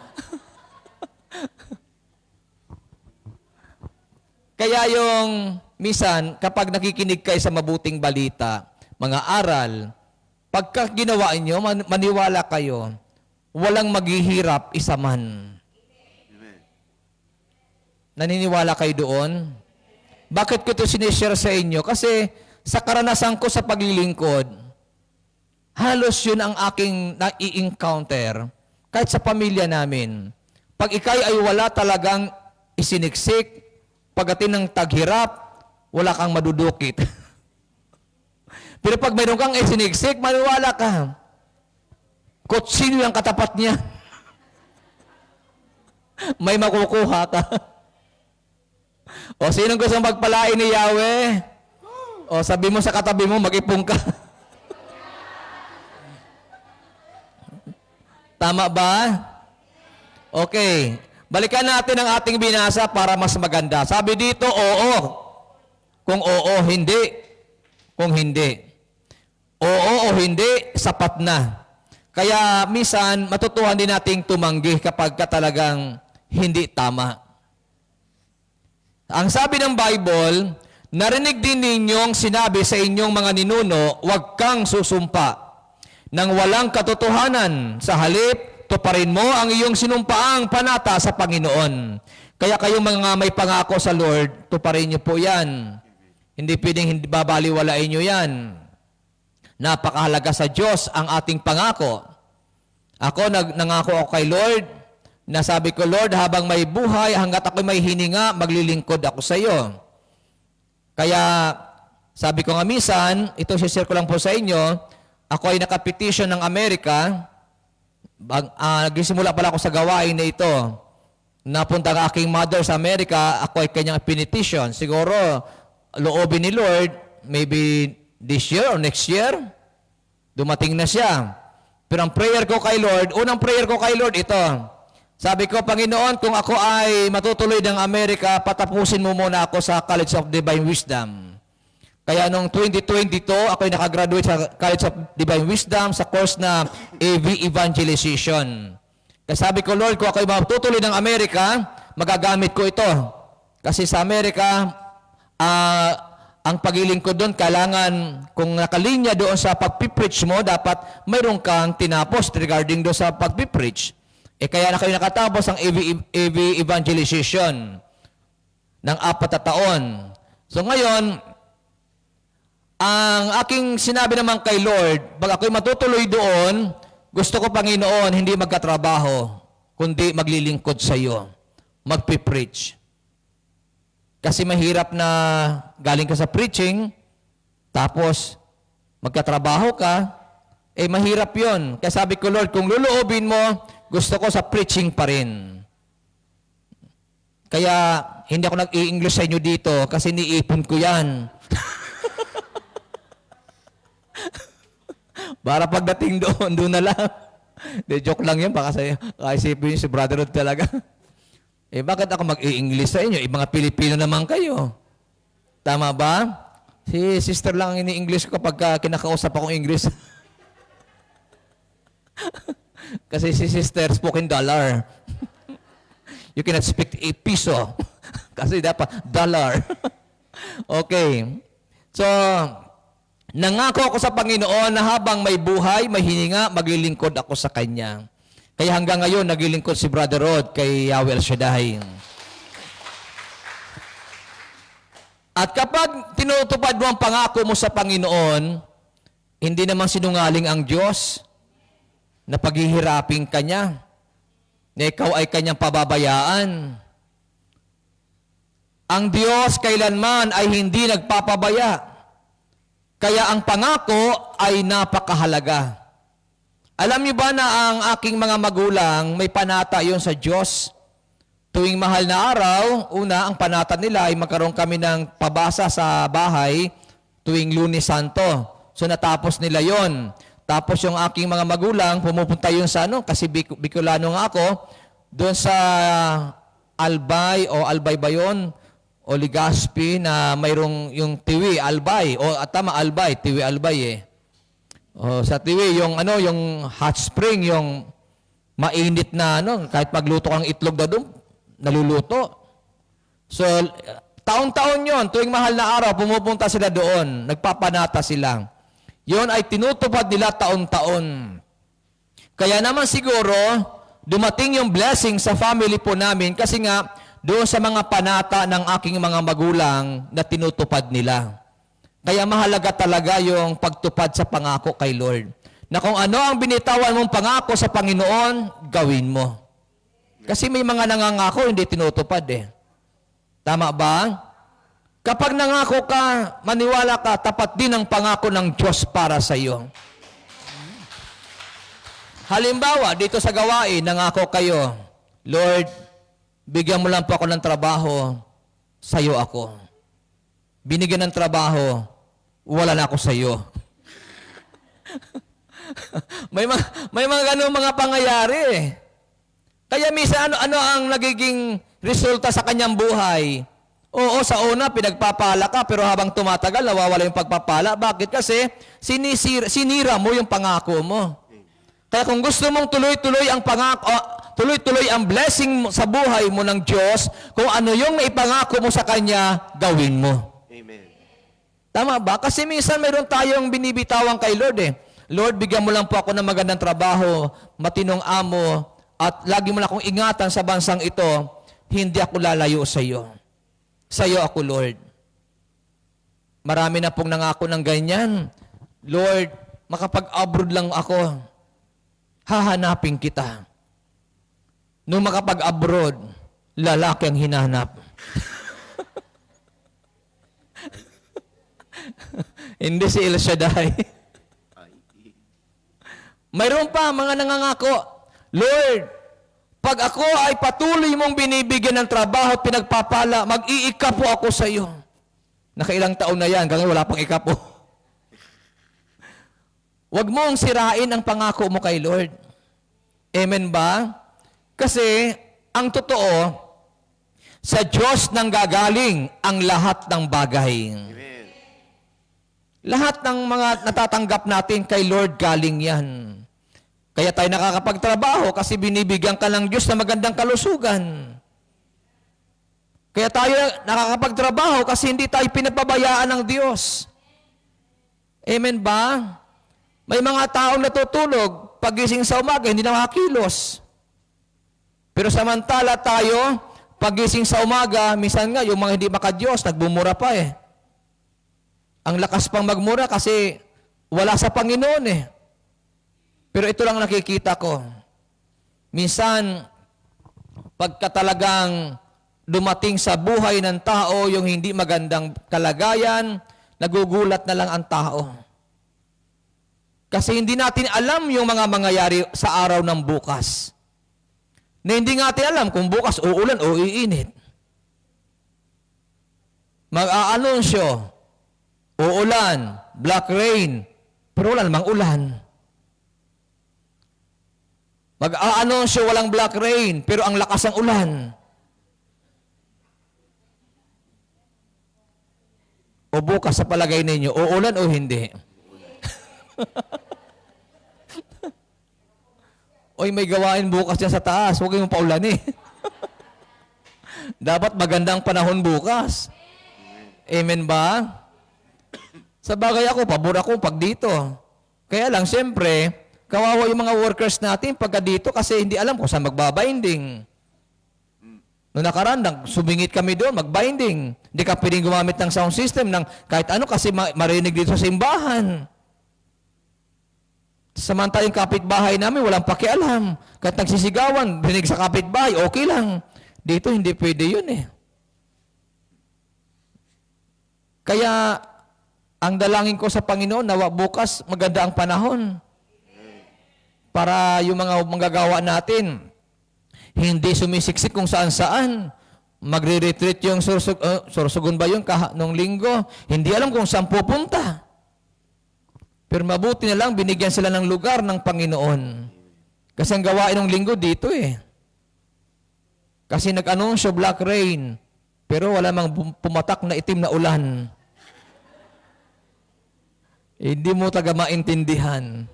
Kaya yung minsan, kapag nakikinig kayo sa mabuting balita, mga aral, pagka ginawa niyo, maniwala kayo, walang maghihirap isa man. Naniniwala kayo doon? Bakit ko ito sinishare sa inyo? Kasi sa karanasan ko sa paglilingkod, halos yun ang aking nai-encounter kahit sa pamilya namin. Pag ikay ay wala talagang isiniksik, pagdating ng taghirap, wala kang madudukit. Pero pag mayroon kang isiniksik, maniwala ka. Kutsilyo ang katapat niya. May makukuha ka. O, sinong gusto magpalain ni Yahweh? O, sabi mo sa katabi mo, mag-ipong ka. Tama ba? Okay. Balikan natin ang ating binasa para mas maganda. Sabi dito, oo. Kung oo, hindi. Kung hindi. Oo o hindi, sapat na. Kaya minsan, matutuhan din nating tumanggi kapag ka talagang hindi tama. Ang sabi ng Bible, narinig din ninyong sinabi sa inyong mga ninuno, huwag kang susumpa nang walang katotohanan. Sa halip, tuparin mo ang iyong sinumpaang panata sa Panginoon. Kaya kayong mga may pangako sa Lord, tuparin niyo po yan. Hindi pwedeng hindi babaliwalain niyo yan. Napakahalaga sa Diyos ang ating pangako. Ako, nangako ako kay Lord, nasabi ko, Lord, habang may buhay, hanggat ako may hininga, maglilingkod ako sa iyo. Kaya, sabi ko nga minsan, ito share ko lang po sa inyo, ako ay nakapetition ng Amerika, nagsimula pala ako sa gawain na ito. Napunta ang aking mother sa Amerika, ako ay kanyang pinetition. Siguro, loobin ni Lord, maybe this year or next year, dumating na siya. Pero ang prayer ko kay Lord, unang prayer ko kay Lord, ito. Sabi ko, Panginoon, kung ako ay matutuloy ng Amerika, patapusin mo muna ako sa College of Divine Wisdom. Kaya noong 2022, ako ay nakagraduate sa College of Divine Wisdom sa course na AV Evangelization. Kaya sabi ko, Lord, kung ako ay matutuloy ng Amerika, magagamit ko ito. Kasi sa Amerika, ang paglilingkod doon, kailangan, kung nakalinya doon sa pagpipreach mo, dapat mayroon kang tinapos regarding doon sa pagpipreach. Kaya na kayo nakatapos ang AV Evangelization ng 4 na taon. So ngayon, ang aking sinabi naman kay Lord, pag ako'y matutuloy doon, gusto ko, Panginoon, hindi magkatrabaho, kundi maglilingkod sa iyo, magpipreach. Kasi mahirap na galing ka sa preaching, tapos magkatrabaho ka, mahirap yon. Kaya sabi ko, Lord, kung luluobin mo, gusto ko sa preaching pa rin. Kaya hindi ako nag-i-English sa inyo dito kasi niipon ko yan. Para pagdating doon na lang. De, joke lang yan, baka kaisipin nyo si Brother Rod talaga. Bakit ako mag-i-English sa inyo? Mga Pilipino naman kayo. Tama ba? Si sister lang ang ini-English ko kapag kinakausap akong English. Kasi si sister spoken dollar. You cannot speak a piso. Kasi dapat dollar. Okay. So, nangako ako sa Panginoon na habang may buhay, may hininga, maglilingkod ako sa Kanya. Kaya hanggang ngayon, naglilingkod si Brother Rod kay Yahweh El Shaddai. At kapag tinutupad mo ang pangako mo sa Panginoon, hindi naman sinungaling ang Diyos na paghihirapin ka niya, na ikaw ay kanyang pababayaan. Ang Diyos kailanman ay hindi nagpapabaya. Kaya ang pangako ay napakahalaga. Alam niyo ba na ang aking mga magulang may panata yon sa Diyos? Tuwing mahal na araw, una, ang panata nila ay magkaroon kami ng pabasa sa bahay tuwing Lunes Santo. So natapos nila yon. Tapos yung aking mga magulang, pumupunta yun sa kasi Bicolano nga ako, doon sa Albay o Albay ba yun? O Legazpi na mayroong yung Tiwi, Albay. Tama, Albay, Tiwi, Albay eh. O sa Tiwi, yung yung hot spring, yung mainit na kahit magluto kang itlog na doon, naluluto. So, taon-taon yon, tuwing mahal na araw, pumupunta sila doon, nagpapanata sila. Yon ay tinutupad nila taon-taon. Kaya naman siguro, dumating yung blessing sa family po namin kasi nga, doon sa mga panata ng aking mga magulang na tinutupad nila. Kaya mahalaga talaga yung pagtupad sa pangako kay Lord. Na kung ano ang binitawan mong pangako sa Panginoon, gawin mo. Kasi may mga nangangako, hindi tinutupad eh. Tama ba? Kapag nangako ka, maniwala ka, tapat din ang pangako ng Diyos para sa iyo. Halimbawa, dito sa gawain, nangako kayo, Lord, bigyan mo lang po ako ng trabaho, sa iyo ako. Binigyan ng trabaho, wala na ako sa iyo. may mga ganung mga pangyayari eh. Kaya minsan ano ang nagiging resulta sa kanyang buhay? Oo, sa una, pinagpapala ka, pero habang tumatagal, nawawala yung pagpapala. Bakit? Kasi sinira mo yung pangako mo. Kaya kung gusto mong tuloy-tuloy ang pangako, tuloy-tuloy ang blessing sa buhay mo ng Diyos, kung ano yung naipangako mo sa Kanya, gawin mo. Amen. Tama ba? Kasi minsan mayroon tayong binibitawan kay Lord eh. Lord, bigyan mo lang po ako ng magandang trabaho, matinong amo, at lagi mo lang akong ingatan sa bansang ito, hindi ako lalayo sa iyo. Sa iyo ako, Lord. Marami na pong nangako ng ganyan. Lord, makapag-abroad lang ako. Hahanapin kita. Nung makapag-abroad, lalaki ang hinanap. Hindi si El Shaddai. Mayroon pa mga nangangako, Lord, pag ako ay patuloy mong binibigyan ng trabaho at pinagpapala, mag-iikapo ako sa iyo. Nakailang taon na yan, hanggang wala pang ikapo. Huwag mong sirain ang pangako mo kay Lord. Amen ba? Kasi, ang totoo, sa Diyos nang gagaling ang lahat ng bagay. Amen. Lahat ng mga natatanggap natin kay Lord galing yan. Kaya tayo nakakapagtrabaho kasi binibigyan ka ng Diyos na magandang kalusugan. Kaya tayo nakakapagtrabaho kasi hindi tayo pinapabayaan ng Diyos. Amen ba? May mga taong natutulog, pagising sa umaga, hindi na makakilos. Pero samantala tayo, pagising sa umaga, minsan nga, yung mga hindi makadiyos, nagbumura pa eh. Ang lakas pang magmura kasi wala sa Panginoon eh. Pero ito lang nakikita ko. Minsan, pagka talagang dumating sa buhay ng tao yung hindi magandang kalagayan, nagugulat na lang ang tao. Kasi hindi natin alam yung mga mangyayari sa araw ng bukas. Na hindi natin alam kung bukas uulan o iinit. Mag-aanunsyo, uulan, black rain, pero wala namang ulan. Mag-aanunsyo walang black rain, pero ang lakas ng ulan. O bukas sa palagay ninyo, uulan o hindi? Oy, may gawain bukas dyan sa taas, huwag kayong paulan eh. Dapat magandang panahon bukas. Amen ba? Sa bagay ako, pabor ako pag dito. Kaya lang, siyempre, kawawa yung mga workers natin pagka dito kasi hindi alam kung saan magbabinding. Noong nakaraan, sumingit kami doon, magbinding. Hindi ka pwedeng gumamit ng sound system ng kahit ano kasi marinig dito sa simbahan. Samantala yung kapitbahay namin, walang pakialam. Kahit nagsisigawan, rinig sa kapitbahay, okay lang. Dito, hindi pwede yun eh. Kaya, ang dalangin ko sa Panginoon, nawa bukas maganda ang panahon. Para yung mga manggagawa natin, hindi sumisiksik kung saan-saan. Magre-retreat yung Sorsogon ba yung nung linggo? Hindi alam kung saan pupunta. Pero mabuti na lang, binigyan sila ng lugar ng Panginoon. Kasi ang gawain ng linggo dito eh. Kasi nag-anunsyo black rain, pero wala mang pumatak na itim na ulan. Hindi mo taga maintindihan.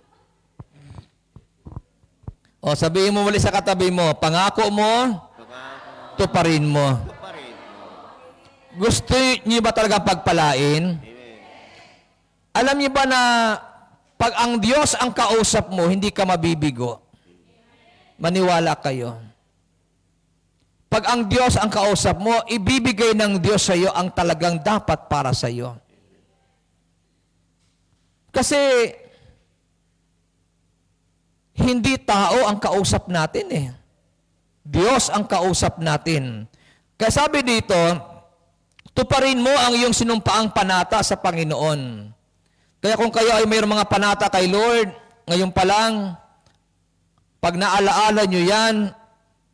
O sabihin mo muli sa katabi mo, pangako mo, tuparin mo. Gusto niyo ba talaga pagpalain? Alam niyo ba na pag ang Diyos ang kausap mo, hindi ka mabibigo? Maniwala kayo. Pag ang Diyos ang kausap mo, ibibigay ng Diyos sa iyo ang talagang dapat para sa iyo. Kasi hindi tao ang kausap natin eh. Diyos ang kausap natin. Kaya sabi dito, tuparin mo ang iyong sinumpaang panata sa Panginoon. Kaya kung kayo ay mayroong mga panata kay Lord, ngayon pa lang, pag naalaala nyo yan,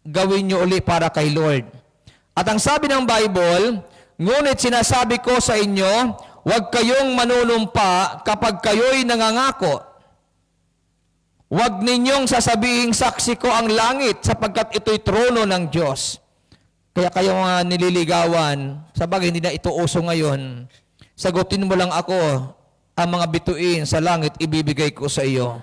gawin nyo uli para kay Lord. At ang sabi ng Bible, ngunit sinasabi ko sa inyo, huwag kayong manunumpa kapag kayo'y nangangako. Huwag ninyong sasabihing saksi ko ang langit sapagkat ito'y trono ng Diyos. Kaya kayo mga nililigawan, sabagay hindi na ito uso ngayon, sagutin mo lang ako, ang mga bituin sa langit ibibigay ko sa iyo.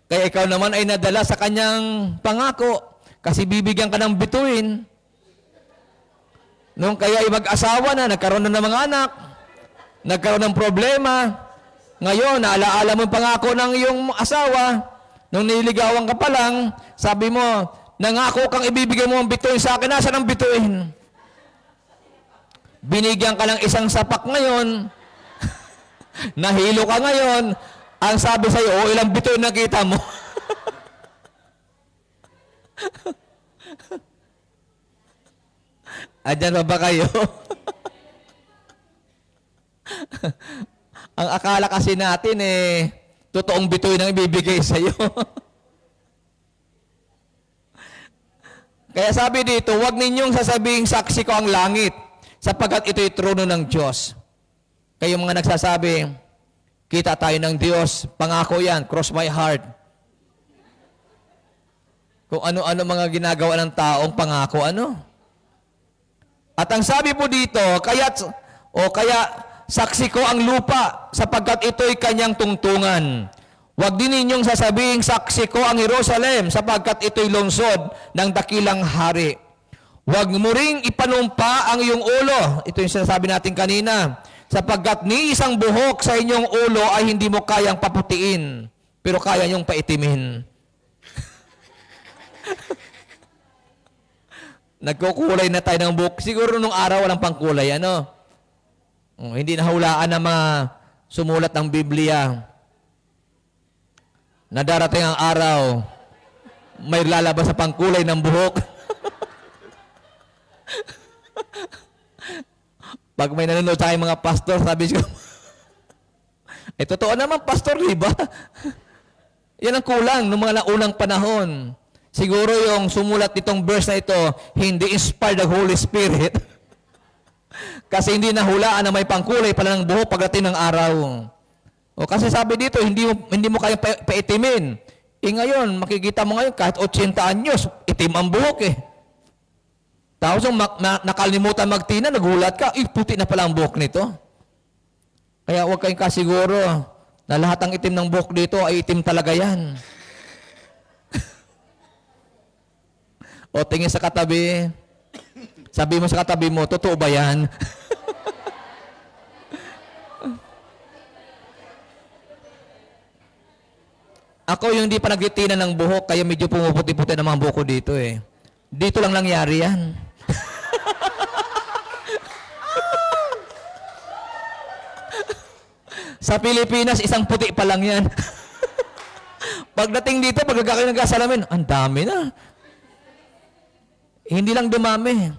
Kaya ikaw naman ay nadala sa kanyang pangako kasi bibigyan ka ng bituin. Nung kayo ay mag-asawa na, nagkaroon na ng mga anak, nagkaroon ng problema, ngayon, naalaala mo yung pangako ng iyong asawa, nung nililigawan ka pa lang, sabi mo, nangako kang ibibigay mo ang bituin sa akin, nasa ng bituin? Binigyan ka ng isang sapak ngayon, nahilo ka ngayon, ang sabi sa'yo, ilang bituin nakita mo? Andyan pa ba kayo? Ang akala kasi natin totoong bituin ang ibibigay sa'yo. Kaya sabi dito, huwag ninyong sasabing saksi ko ang langit, sapagkat ito'y trono ng Diyos. Kayong mga nagsasabi, kita tayo ng Diyos, pangako yan, cross my heart. Kung ano-ano mga ginagawa ng taong pangako, ano? At ang sabi po dito, kaya saksi ko ang lupa, sapagkat ito'y kanyang tungtungan. Huwag din ninyong sasabing saksi ko ang Jerusalem, sapagkat ito'y lungsod ng dakilang hari. Huwag mo ring ipanumpa ang iyong ulo. Ito yung sinasabi natin kanina. Sapagkat ni isang buhok sa inyong ulo ay hindi mo kayang paputiin, pero kaya niyong paitimin. Nagkukulay na tayo ng buhok. Siguro nung araw walang pangkulay, ano? Hindi nahulaan na mga sumulat ng Biblia na darating ang araw, may lalabas sa pangkulay ng buhok. Pag may nanonood sa aking mga pastor, sabi ko, totoo naman, pastor, di ba? Yan ang kulang ng mga unang panahon. Siguro yung sumulat nitong verse na ito, hindi inspired ng Holy Spirit. Kasi hindi nahulaan na may pangkulay pala ng buhok pagdating ng araw. O kasi sabi dito, hindi mo kaya paitimin. Ngayon, makikita mo ngayon, kahit 80 anyos, itim ang buhok eh. Tapos yung nakalimutan magtina, nagulat ka, puti na pala ang buhok nito. Kaya huwag kayong kasiguro na lahat ng itim ng buhok dito ay itim talaga yan. O tingin sa katabi, sabi mo sa katabi mo, totoo ba yan? Ako yung hindi pa nagitinan ng buhok, kaya medyo pumuputi-puti ng mga buhok ko dito eh. Dito lang nangyari yan. Sa Pilipinas, isang puti pa lang yan. Pagdating dito, pagkakaroon ng kasalamin, ang dami na. Hindi lang dumami.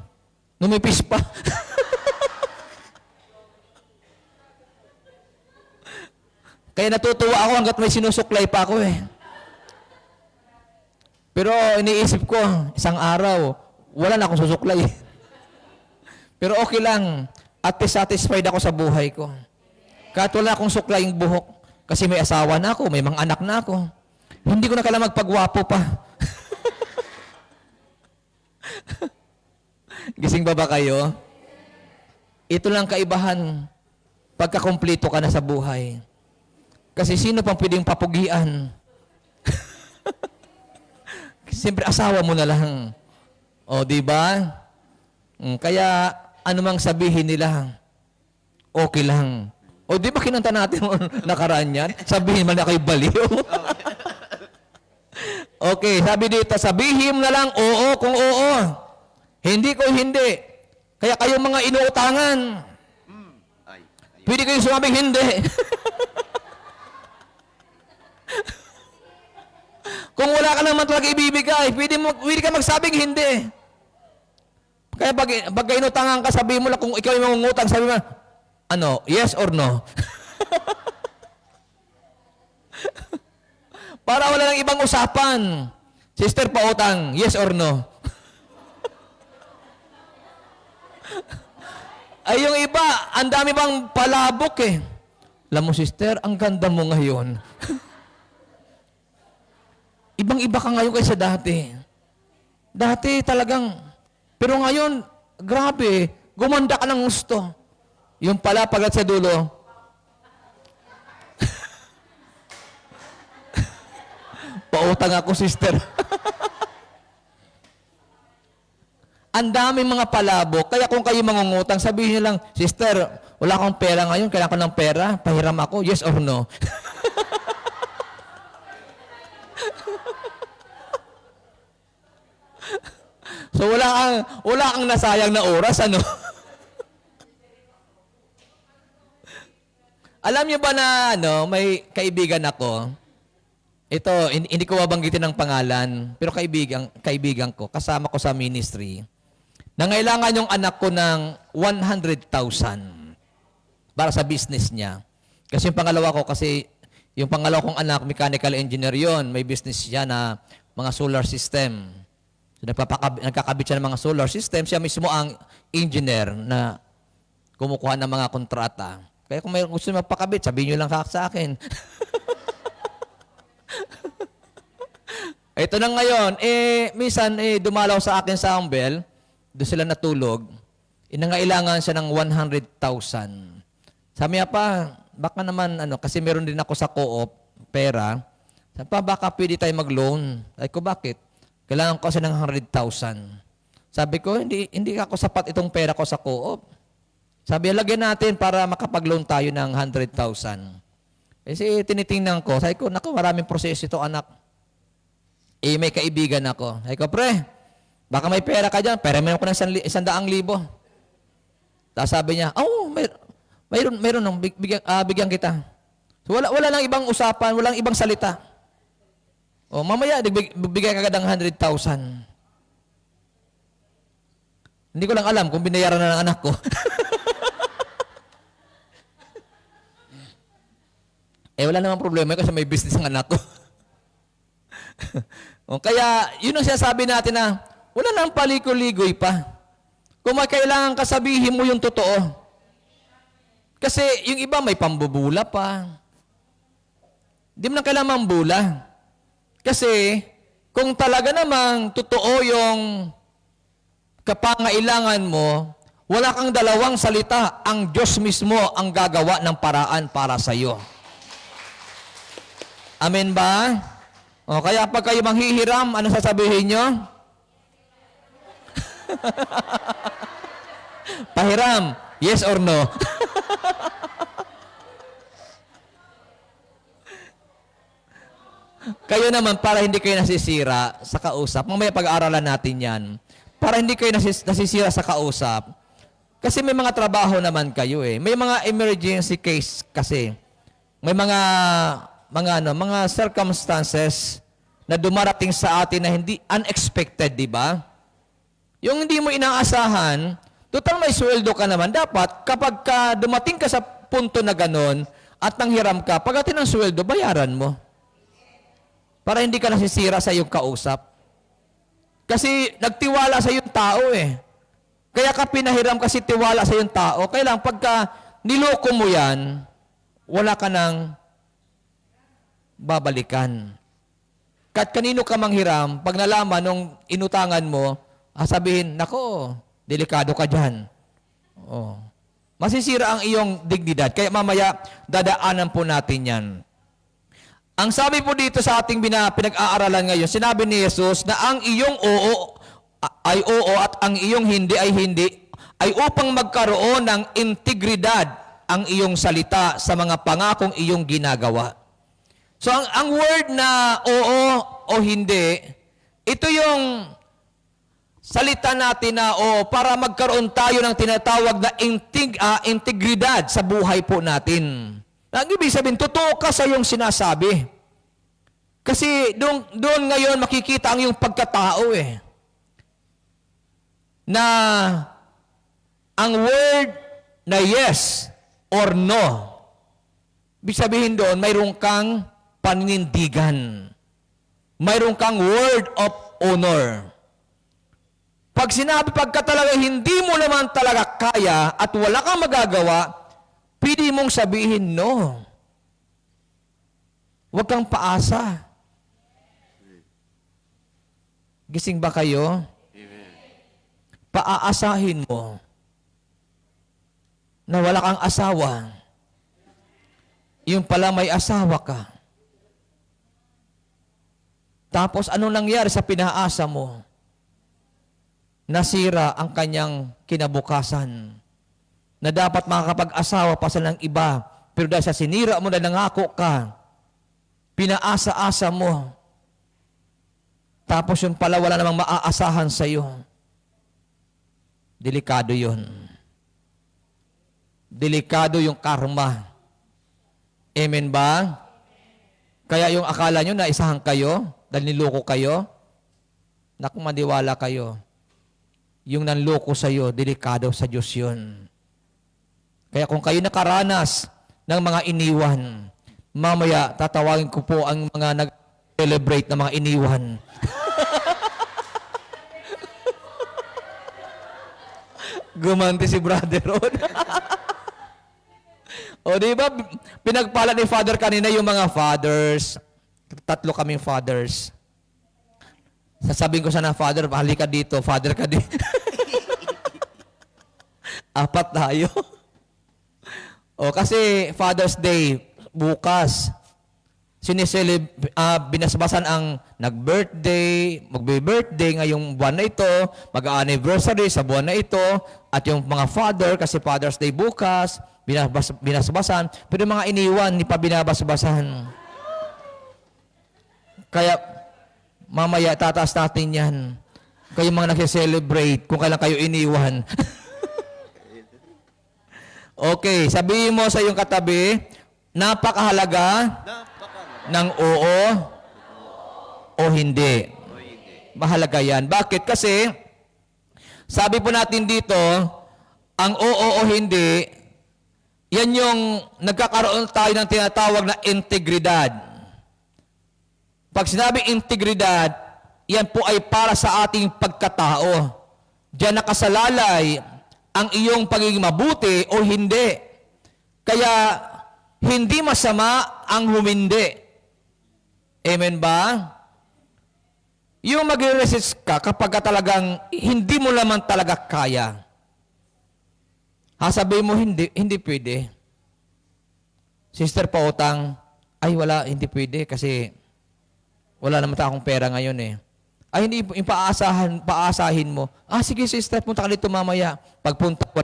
Numipis pa. Kaya natutuwa ako hanggat may sinusuklay pa ako eh. Pero iniisip ko, isang araw, wala na akong susuklay. Pero okay lang. At satisfied ako sa buhay ko. Kahit wala akong suklaying buhok. Kasi may asawa na ako, may mga anak na ako. Hindi ko na kailangan magpagwapo pa. Gising ba kayo? Ito lang kaibahan pagkakumpleto ka na sa buhay. Kasi sino pang pwedeng papugian? Siyempre, asawa mo na lang. O, di ba? Kaya, anumang sabihin nila, okay lang. O, di ba kinanta natin nakaraan yan? Sabihin man na kayo baliw. Okay, sabi dito, sabihin na lang oo kung oo. Hindi kung hindi. Kaya kayong mga inuutangan, Ay. pwede kayong sumabing hindi. Kung wala ka naman talaga ibibigay, pwede ka magsabing hindi. Kaya pag inutangan ka, sabihin mo lang kung ikaw yung mangungutang, sabi mo, ano, yes or no? Para wala nang ibang usapan. Sister, pautang, yes or no? Ay, yung iba, ang dami bang palabok eh. Alam mo, sister, ang ganda mo ngayon. Ibang-iba ka ngayon kaysa dati. Dati talagang, pero ngayon, grabe, gumanda ka ng gusto. Yung pala, pagkat sa dulo, pautang ako, sister. Ang daming mga palabok. Kaya kung kayo mangungutang, sabihin niyo lang, sister, wala akong pera ngayon, kailangan ko ng pera, pahiram ako, yes or no? So wala kang nasayang na oras, ano? Alam niyo ba na may kaibigan ako? Ito, hindi ko babanggitin ng pangalan, pero kaibigan ko, kasama ko sa ministry. Nangailangan yung anak ko ng 100,000 para sa business niya. Kasi yung pangalawa kong anak, mechanical engineer yon, may business siya na mga solar system. So, nagkakabit siya ng mga solar system. Siya mismo ang engineer na kumukuha ng mga kontrata. Kaya kung may gusto magpakabit, sabihin nyo lang sa akin. Ito na ngayon, minsan dumalaw sa akin sa Ambel, doon sila natulog, inangailangan siya ng 100,000. Sabi niya pa, baka naman, kasi meron din ako sa co-op, pera. Sabi pa, baka pwede tayo mag-loan. Ay ko, bakit? Kailangan ko kasi ng 100,000. Sabi ko, hindi ako sapat itong pera ko sa co-op. Sabi, lagyan natin para makapag-loan tayo ng 100,000. Kasi tinitingnan ko, sabi ko, naku, maraming proseso ito, anak. May kaibigan ako. Sabi ko, pre, baka may pera ka dyan. Pera meron ko ng 100,000. Tapos sabi niya, mayroon nang bigyan kita. So wala nang ibang usapan, walang ibang salita. O mamaya, bigyan ka agad ng 100,000. Hindi ko lang alam kung binayaran na ng anak ko. Wala namang problema kasi may business ang anak ko. Kaya, yun ang sinasabi natin na wala nang paliko-ligoy pa. Kung may kailangan ka, sabihin mo yung totoo. Kasi yung iba may pambubula pa. Di mo na kailangan mambula. Kasi kung talaga namang totoo yung kapangailangan mo, wala kang dalawang salita. Ang Diyos mismo ang gagawa ng paraan para sa iyo. Amen ba? Kaya pag kayo manghihiram, ano sasabihin nyo? Pahiram, yes or no? Kayo naman, para hindi kayo nasisira sa kausap, mamaya pag-aaralan natin yan, para hindi kayo nasisira sa kausap, kasi may mga trabaho naman kayo may mga emergency case kasi, may mga circumstances na dumarating sa atin na hindi unexpected, di ba? Yung hindi mo inaasahan, total may sweldo ka naman. Dapat, kapag dumating ka sa punto na ganon at nanghiram ka, pagdating ng sweldo, bayaran mo. Para hindi ka nasisira sa iyong kausap. Kasi nagtiwala sa iyong tao Kaya ka pinahiram kasi tiwala sa yung tao. Kaya lang, pagka niloko mo yan, wala ka nang babalikan. Kahit kanino ka manghiram, pag nalaman nung inutangan mo, sabihin, nako, delikado ka dyan. Oh. Masisira ang iyong dignidad. Kaya mamaya, dadaanan po natin yan. Ang sabi po dito sa ating pinag-aaralan ngayon, sinabi ni Jesus na ang iyong oo ay oo at ang iyong hindi ay upang magkaroon ng integridad ang iyong salita sa mga pangakong iyong ginagawa. So ang word na oo o hindi, ito yung salita natin na o para magkaroon tayo ng tinatawag na integridad sa buhay po natin. Ang ibig sabihin, totoo ka sa iyong sinasabi. Kasi doon ngayon makikita ang iyong pagkatao na ang word na yes or no, ibig sabihin doon, mayroon kang paninindigan. Mayroon kang word of honor. Pag sinabi pagka talaga hindi mo naman talaga kaya at wala kang magagawa, pwede mong sabihin no. Huwag kang paasa. Gising ba kayo? Paaasahin mo na wala kang asawa. Yung pala may asawa ka. Tapos ano nangyari sa pinaasa mo? Nasira ang kanyang kinabukasan. Na dapat makakapag-asawa pa sa ng iba. Pero dahil sa sinira mo na nangako ka, pinaasa-asa mo. Tapos yung pala wala namang maaasahan sa iyo. Delikado yun. Delikado yung karma. Amen ba? Kaya yung akala nyo na isahan kayo, dahil niloko kayo, naku, maniwala kayo. Yung nanloko sa iyo, delikado sa Diyos yun. Kaya kung kayo nakaranas ng mga iniwan, mamaya tatawagin ko po ang mga nag-celebrate ng mga iniwan. Gumanti si Brother Rod. O di ba, pinagpala ni Father kanina yung mga fathers. 3 kaming fathers. Sasabihin ko sana, Father, halika dito. Father ka dito. 4 tayo. O kasi Father's Day, bukas. Binasbasan ang nag-birthday, magbe-birthday ngayong buwan na ito, mag-anniversary sa buwan na ito, at yung mga father, kasi Father's Day bukas, binasbasan, pero yung mga iniwan, hindi pa binabasbasan. Kaya, mamaya, tataas natin yan. Kayo mga nag-celebrate, kung kailan kayo iniwan. Okay, sabihin mo sa iyong katabi, napakahalaga ng oo o hindi. Mahalaga yan. Bakit? Kasi, sabi po natin dito, ang oo o hindi, yan yung nagkakaroon tayo ng tinatawag na integridad. Pag sinabi integridad, yan po ay para sa ating pagkatao. Diyan nakasalalay ang iyong pagiging mabuti o hindi. Kaya, hindi masama ang humindi. Amen ba? Yung mag-resist ka kapag talagang hindi mo naman talaga kaya. Sabihin mo, hindi pwede. Sister pautang, ay wala, hindi pwede kasi wala naman akong pera ngayon Ay hindi, paasahin mo. Sige sister, punta ka dito mamaya. Pagpunta ko,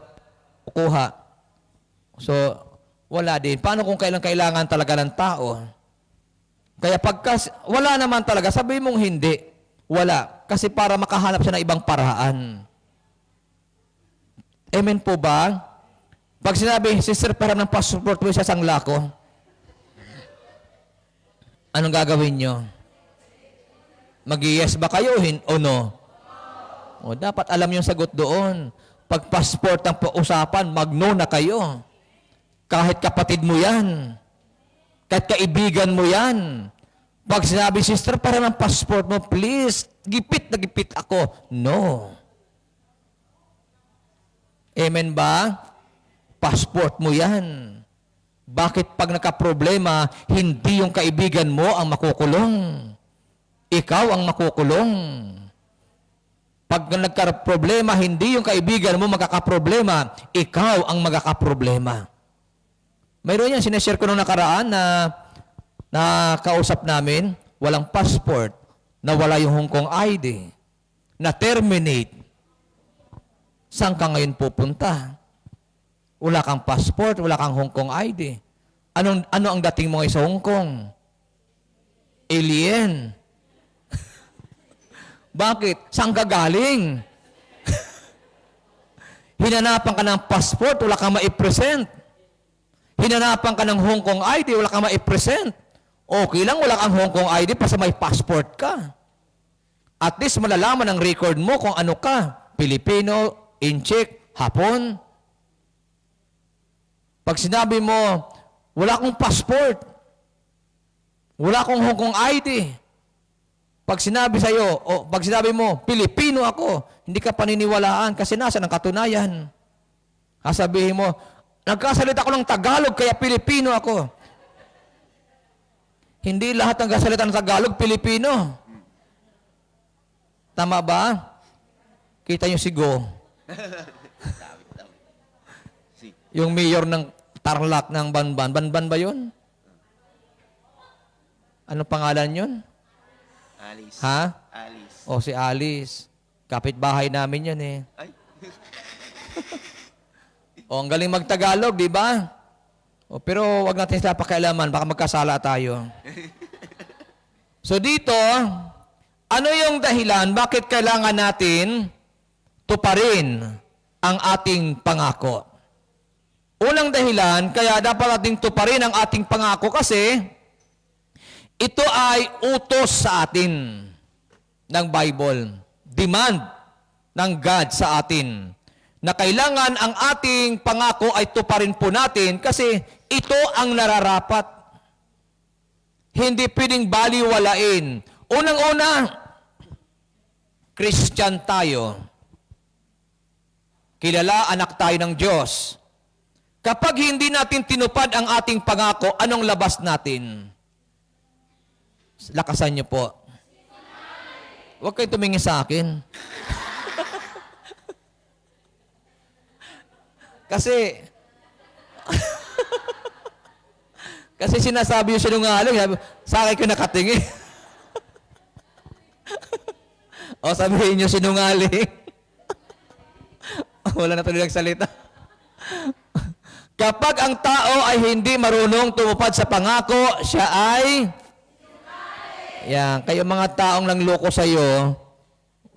kukuha. So, wala din. Paano kung kailangan talaga ng tao? Kaya pagka wala naman talaga, sabihin mong hindi. Wala. Kasi para makahanap siya ng ibang paraan. Amen po ba? Pag sinabi, sister, para ng passport mo sa sangla ko, anong gagawin nyo? Mag-yes ba kayo o no? O, dapat alam yung sagot doon. Pag passport ang usapan, mag-no na kayo. Kahit kapatid mo yan. Kahit kaibigan mo yan. Pag sinabi, sister, para ng passport mo, please, gipit na gipit ako. No. Amen ba? Passport mo yan. Bakit pag nakaproblema, hindi yung kaibigan mo ang makukulong? Ikaw ang makukulong. Pag nagka-problema, hindi yung kaibigan mo magkakaproblema, ikaw ang magkakaproblema. Mayroon yan, sineshare ko nung nakaraan na kausap namin, walang passport, nawala yung Hong Kong ID, na-terminate. Saan ka ngayon pupunta? Wala kang passport, wala kang Hong Kong ID. Ano ang dating mo ngayon sa Hong Kong? Alien. Bakit? Saan ka galing? Hinanapan ka ng passport, wala kang ma-present. Hinanapan ka ng Hong Kong ID, wala kang ma-present. Okay lang, wala kang Hong Kong ID, basta may passport ka. At least malalaman ang record mo kung ano ka. Pilipino, Incheck, Hapon. Pag sinabi mo, wala akong passport, wala akong Hong Kong ID. Pag sinabi sa'yo, o pag sinabi mo, Pilipino ako, hindi ka paniniwalaan kasi nasa ng katunayan. Sasabihin mo, nagkasalita ko ng Tagalog kaya Pilipino ako. Hindi lahat ng nagkasalita ng Tagalog, Pilipino. Tama ba? Kita niyo si Go. Yung mayor ng Tarlac ng Banban. Banban ba yun? Ano pangalan yun? Alice. Ha? Alice. O si Alice. Kapitbahay namin yan eh. Ay. O ang galing magtagalog, di ba? O, pero wag natin sila pakialaman, baka magkasala tayo. So dito, ano yung dahilan bakit kailangan natin tuparin ang ating pangako? Unang dahilan, kaya dapat nating tuparin ang ating pangako kasi ito ay utos sa atin ng Bible. Demand ng God sa atin na kailangan ang ating pangako ay tuparin po natin kasi ito ang nararapat. Hindi pwedeng baliwalain. Unang-una, Christian tayo. Kilala, anak tayo ng Diyos. Kapag hindi natin tinupad ang ating pangako, anong labas natin? Lakasan niyo po. Huwag kayo tumingin sa akin. Kasi sinasabi yung sinungaling, sa akin ko nakatingin. O sabihin nyo sinungaling. Wala na tuloy nagsalita. Kapag ang tao ay hindi marunong tumupad sa pangako, siya ay yan, kayo mga taong nangloko sa iyo,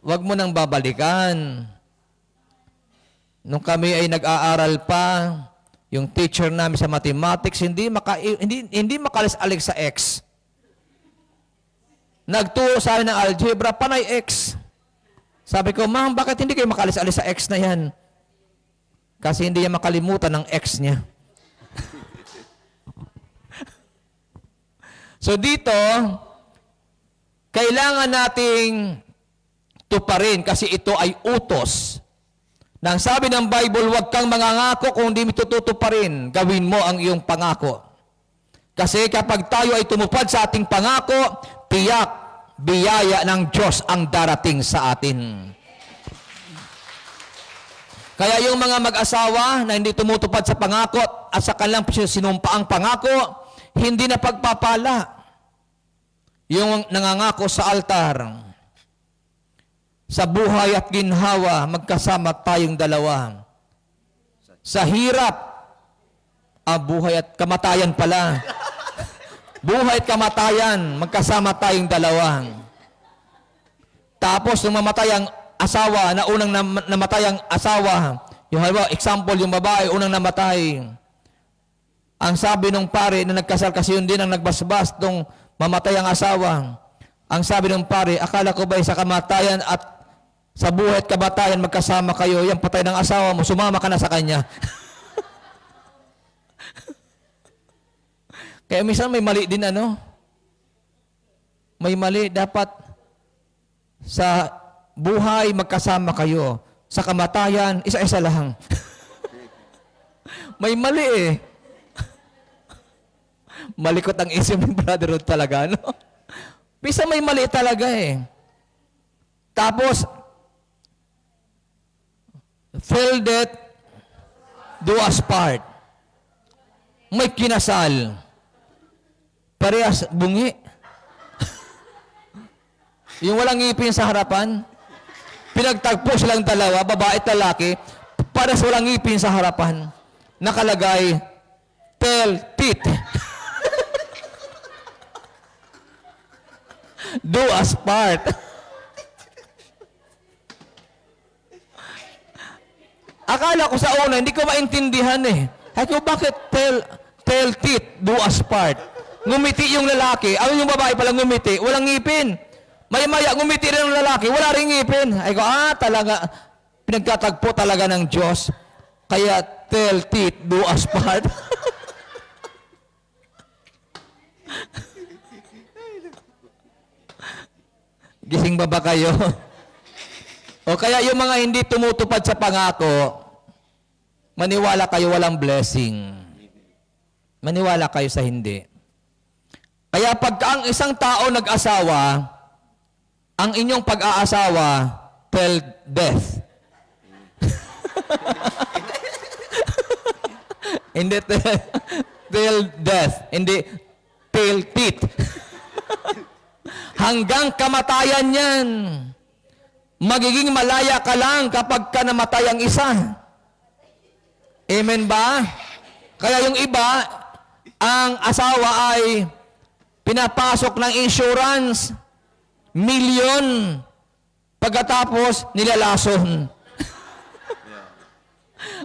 wag mo nang babalikan. Nung kami ay nag-aaral pa, yung teacher namin sa mathematics hindi makalis-alik sa X. Nagturo sa amin ng algebra, panay X. Sabi ko, ma'am, bakit hindi kayo makalis-alis sa X na yan? Kasi hindi niya makalimutan ng X niya. So dito, kailangan nating tuparin kasi ito ay utos. Nang sabi ng Bible, huwag kang mangangako kung hindi mo tutuparin, gawin mo ang iyong pangako. Kasi kapag tayo ay tumupad sa ating pangako, tiyak, biyaya ng Diyos ang darating sa atin. Kaya yung mga mag-asawa na hindi tumutupad sa pangako at sa kanilang sinumpaang pangako, hindi na pagpapala. Yung nangangako sa altar, sa buhay at ginhawa, magkasama tayong dalawa. Sa hirap, buhay at kamatayan pala. Buhay at kamatayan, magkasama tayong dalawa. Tapos, nung mamatay ang asawa, na unang namatay ang asawa, yung halimbawa, example, yung babae, unang namatay. Ang sabi nung pare na nagkasal kasi yun din ang nagbasbas nung mamatay ang asawa. Ang sabi ng pare, akala ko ba sa kamatayan at sa buhay at kamatayan magkasama kayo, yung patay ng asawa mo, sumama ka na sa kanya. Kaya minsan may mali din ano? May mali, dapat sa buhay magkasama kayo. Sa kamatayan, isa-isa lang. May mali eh. Malikot ang isip ni Brother Rod talaga, no? Bisa may mali talaga eh. Tapos, till death do us part. May kinasal. Parehas bungi. Yung walang ngipin sa harapan, pinagtagpo silang dalawa, babae at lalaki, para sa walang ngipin sa harapan. Nakalagay, tell teeth. Do us part. Akala ko sa una, hindi ko maintindihan eh. Ay ko, bakit tell teeth, do us part? Ngumiti yung lalaki, yung babae pala ngumiti, walang ngipin. Maya-maya, ngumiti rin yung lalaki, wala rin ngipin. Ay ko, talaga, pinagkatagpo talaga ng Diyos. Kaya tell teeth, do us part. Gising ba kayo? O kaya yung mga hindi tumutupad sa pangako, maniwala kayo walang blessing. Maniwala kayo sa hindi. Kaya pagka ang isang tao nag-asawa, ang inyong pag-aasawa, till death. Hindi till death. Hindi till teeth. Hanggang kamatayan yan. Magiging malaya ka lang kapag ka namatay ang isa. Amen ba? Kaya yung iba, ang asawa ay pinapasok ng insurance, milyon, pagkatapos nilalason.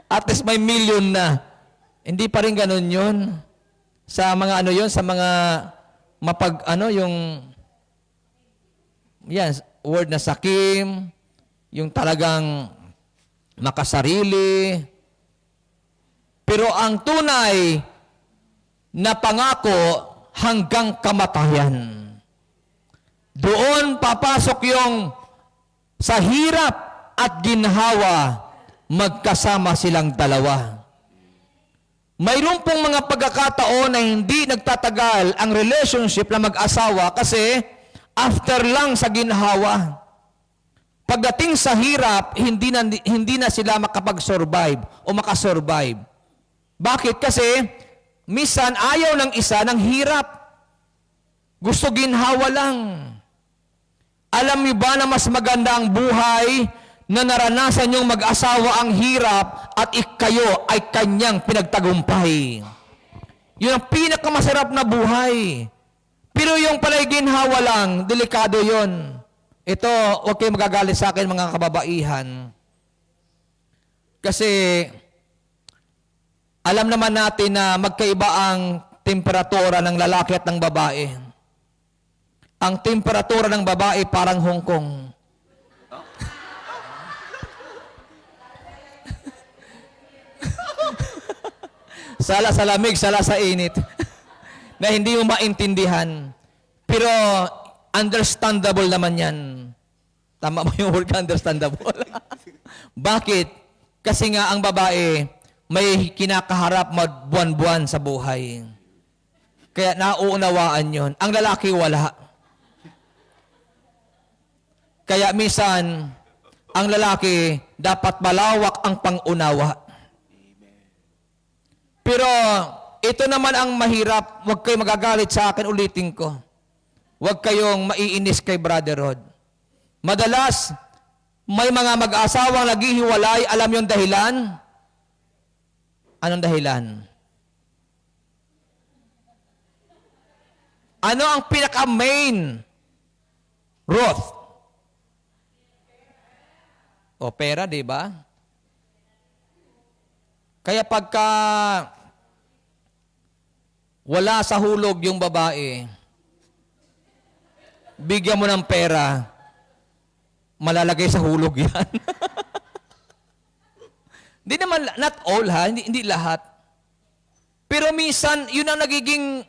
At least may milyon na. Hindi pa rin ganun yun. Sa mga ano yun, sa mga yan, word na sakim, yung talagang makasarili. Pero ang tunay na pangako hanggang kamatayan. Doon papasok yung sa hirap at ginhawa, magkasama silang dalawa. Mayroon pong mga pagkakataon na hindi nagtatagal ang relationship na mag-asawa kasi after lang sa ginhawa. Pagdating sa hirap, hindi na sila makapag-survive o makasurvive. Bakit? Kasi minsan ayaw ng isa ng hirap. Gusto ginhawa lang. Alam niyo ba na mas maganda ang buhay na naranasan yung mag-asawa ang hirap at kayo ay kanyang pinagtagumpay? Yun ang pinakamasarap na buhay. Pero yung pala'y ginhawa lang, delikado yon. Ito, huwag kayong magagalit sa akin mga kababaihan. Kasi alam naman natin na magkaiba ang temperatura ng lalaki at ng babae. Ang temperatura ng babae parang Hong Kong. Sala sa lamig, sala sa init. Na hindi mo maintindihan. Pero understandable naman yan. Tama mo yung word, understandable. Bakit? Kasi nga ang babae may kinakaharap buwan-buwan sa buhay. Kaya nauunawaan yon. Ang lalaki wala. Kaya minsan, ang lalaki dapat malawak ang pangunawa. Pero ito naman ang mahirap. Huwag kayong magagalit sa akin, ulitin ko. Huwag kayong maiinis kay Brother Rod. Madalas, may mga mag-asawang naghihiwalay, alam yung dahilan? Anong dahilan? Ano ang pinaka-main? Ruth. O pera, di ba? Kaya pagka wala sa hulog yung babae, bigyan mo ng pera, malalagay sa hulog yan. Hindi naman, not all ha, hindi lahat. Pero minsan, yun ang nagiging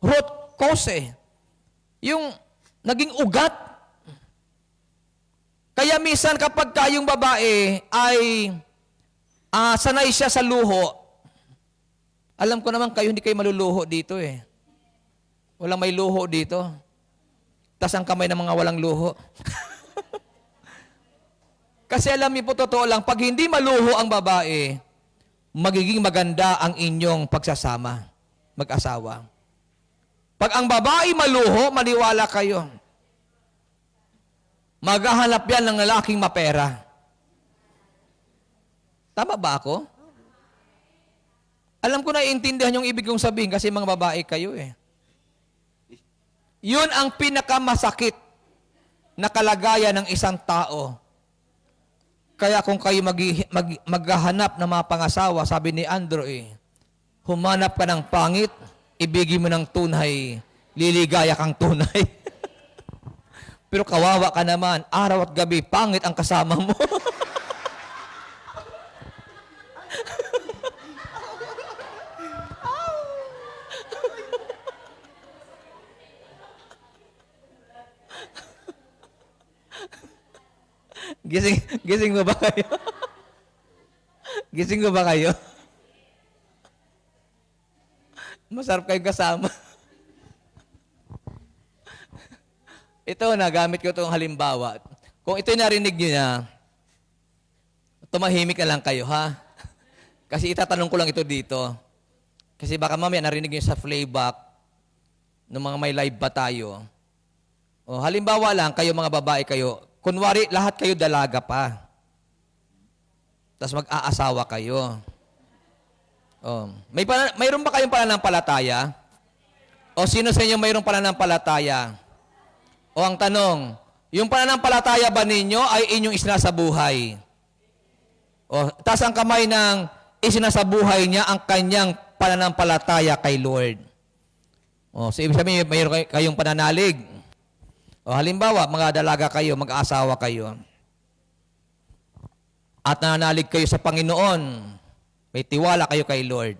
root cause eh. Yung naging ugat. Kaya minsan kapag kayong babae ay sanay siya sa luho. Alam ko naman kayo, hindi kayo maluluho dito eh. Walang may luho dito. Tas ang kamay ng mga walang luho. Kasi alam niyo po, totoo lang, pag hindi maluho ang babae, magiging maganda ang inyong pagsasama, mag-asawa. Pag ang babae maluho, maniwala kayo. Maghahanap yan ng lalaking mapera. Tama ba ako? Alam ko na iintindihan yung ibig kong sabihin kasi mga babae kayo eh. Yun ang pinakamasakit na kalagayan ng isang tao. Kaya kung kayo maghahanap ng mga pangasawa, sabi ni Andrew humanap ka ng pangit, ibigin mo ng tunay, liligaya kang tunay. Pero kawawa ka naman, araw at gabi, pangit ang kasama mo. Gising mo ba kayo? Gising mo ba kayo? Masarap kayong kasama. Ito, nagamit ko itong halimbawa. Kung ito'y narinig niyo na, tumahimik na lang kayo, ha? Kasi itatanong ko lang ito dito. Kasi baka mamaya narinig niyo sa playback ng mga may live ba tayo. O, halimbawa lang, kayo mga babae kayo, kunwari, lahat kayo dalaga pa. Tapos mag-aasawa kayo. Oh. Mayroon ba kayong pananampalataya? O sino sa inyo mayroong pananampalataya? O ang tanong, yung pananampalataya ba ninyo ay inyong isinasabuhay? O, taas ang kamay ng isinasabuhay niya ang kanyang pananampalataya kay Lord. O, so ibig sabihin, mayroon kayong pananalig. O halimbawa, mga dalaga kayo, mag-aasawa kayo. At nananalig kayo sa Panginoon. May tiwala kayo kay Lord.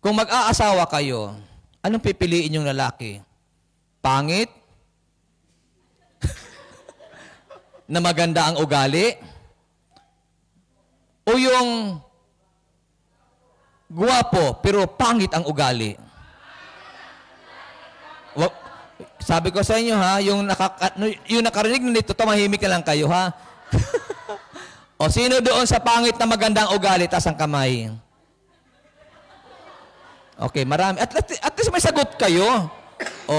Kung mag-aasawa kayo, anong pipiliin yung lalaki? Pangit? Na maganda ang ugali? O yung guwapo pero pangit ang ugali? Sabi ko sa inyo ha, yung nakarinig nito, tumahimik na lang kayo ha. O sino doon sa pangit na magandang ugali, taas ang kamay. Okay, marami. At least may sagot kayo. O,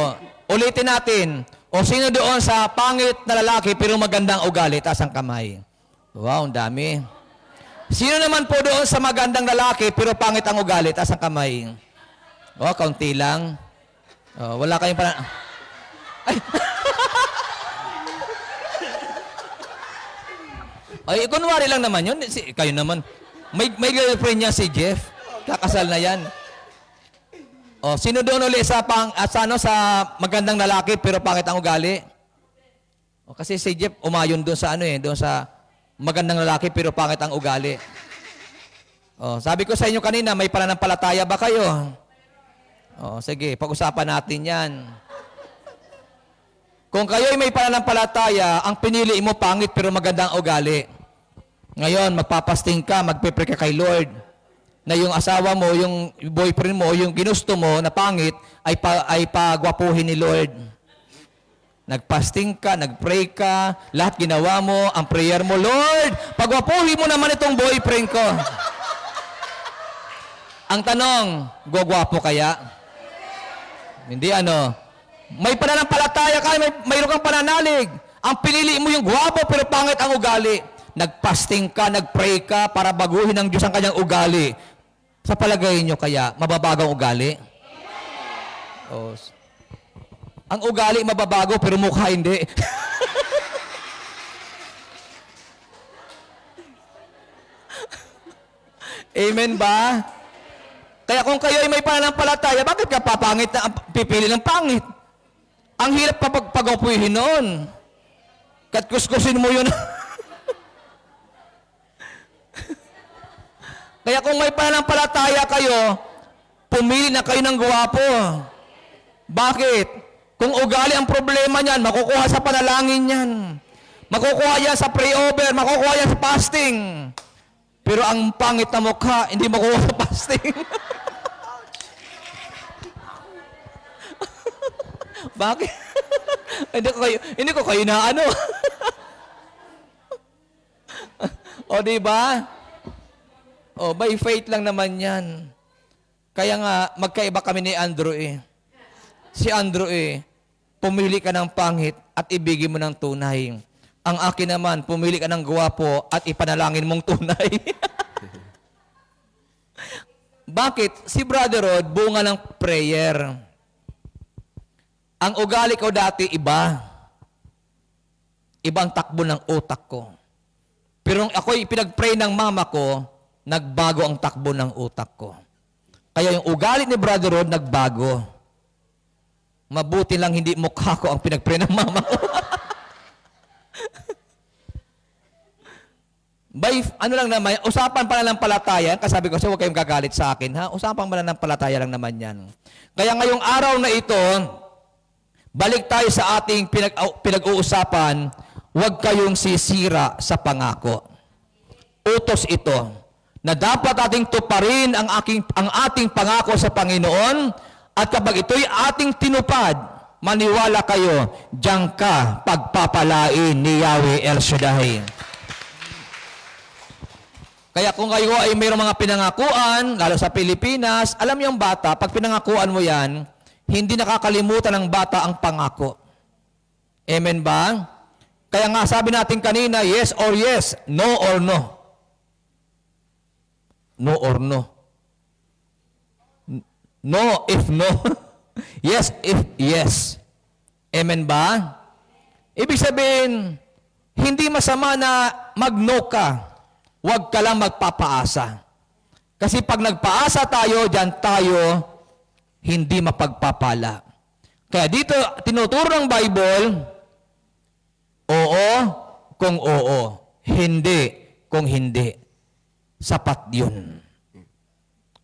ulitin natin. O sino doon sa pangit na lalaki pero magandang ugali, taas ang kamay. Wow, ang dami. Sino naman po doon sa magandang lalaki pero pangit ang ugali, taas ang kamay. O, kaunti lang. O, wala kayong Ay. Ay, kunwari lang naman yun. Kayo naman. May girlfriend niya si Jeff. Kakasal na yan. O, sino doon ulit sa magandang lalaki pero pangit ang ugali? O, kasi si Jeff umayon doon sa doon sa magandang lalaki pero pangit ang ugali. O, sabi ko sa inyo kanina, may pananampalataya ba kayo? O, sige, pag-usapan natin yan. Kung kayo'y may pananampalataya, ang pinili mo pangit pero magandang ugali. Ngayon, magpapasting ka, magpipre ka kay Lord na yung asawa mo, yung boyfriend mo, yung ginusto mo na pangit ay pagwapuhin ni Lord. Nagpasting ka, nagpray ka, lahat ginawa mo, ang prayer mo, Lord, pagwapuhin mo naman itong boyfriend ko. Ang tanong, gwapo kaya? Hindi may pananampalataya ka, mayroon kang pananalig. Ang pinili mo yung gwapo pero pangit ang ugali. Nagpasting ka, nagpray ka para baguhin ng Diyos ang kanyang ugali. Sa palagay nyo kaya, mababago ang ugali? Oh. Ang ugali mababago pero mukha hindi. Amen ba? Kaya kung kayo ay may pananampalataya, bakit ka papangit na pipili ng pangit? Ang hirap pagpagupuhin noon. Katkuskusin mo yun. Kaya kung may pananampalataya kayo, pumili na kayo ng gwapo. Bakit? Kung ugali ang problema niyan, makukuha sa panalangin. Makukuha yan sa pray-over, makukuha yan sa fasting. Pero ang pangit na mukha, hindi makuha sa fasting. Bakit? hindi ko kayo na ano. O, di ba? O, by faith lang naman yan. Kaya nga, magkaiba kami ni Andrew eh. Si Andrew eh, pumili ka ng pangit at ibigin mo ng tunay. Ang akin naman, pumili ka ng gwapo at ipanalangin mong tunay. Bakit? Si Brother Rod, bunga ng prayer. Ang ugali ko dati, iba. Ibang takbo ng utak ko. Pero nung ako'y pinag-pray ng mama ko, nagbago ang takbo ng utak ko. Kaya yung ugali ni Brother Rod, nagbago. Mabuti lang hindi mukha ko ang pinag-pray ng mama ko. Ano lang naman, usapan pananampalataya, kasabi ko, huwag kayong gagalit sa akin, ha? Usapan pananampalataya lang naman yan. Kaya ngayong araw na ito, balik tayo sa ating pinag-uusapan, huwag kayong sisira sa pangako. Utos ito, na dapat ating tuparin ang ating pangako sa Panginoon, at kapag ito'y ating tinupad, maniwala kayo, diyan ka pagpapalain ni Yahweh El Shaddai. Kaya kung kayo ay mayroong mga pinangakuan, lalo sa Pilipinas, alam yung bata, pag pinangakuan mo yan, hindi nakakalimutan ng bata ang pangako. Amen ba? Kaya nga sabi natin kanina, yes or yes, no or no. No or no. No if no. Yes if yes. Amen ba? Ibig sabihin, hindi masama na mag-no ka. Huwag ka lang magpapaasa. Kasi pag nagpaasa tayo, diyan tayo hindi mapagpapala. Kaya dito, tinuturo ng Bible, oo kung oo, hindi kung hindi. Sapat yun.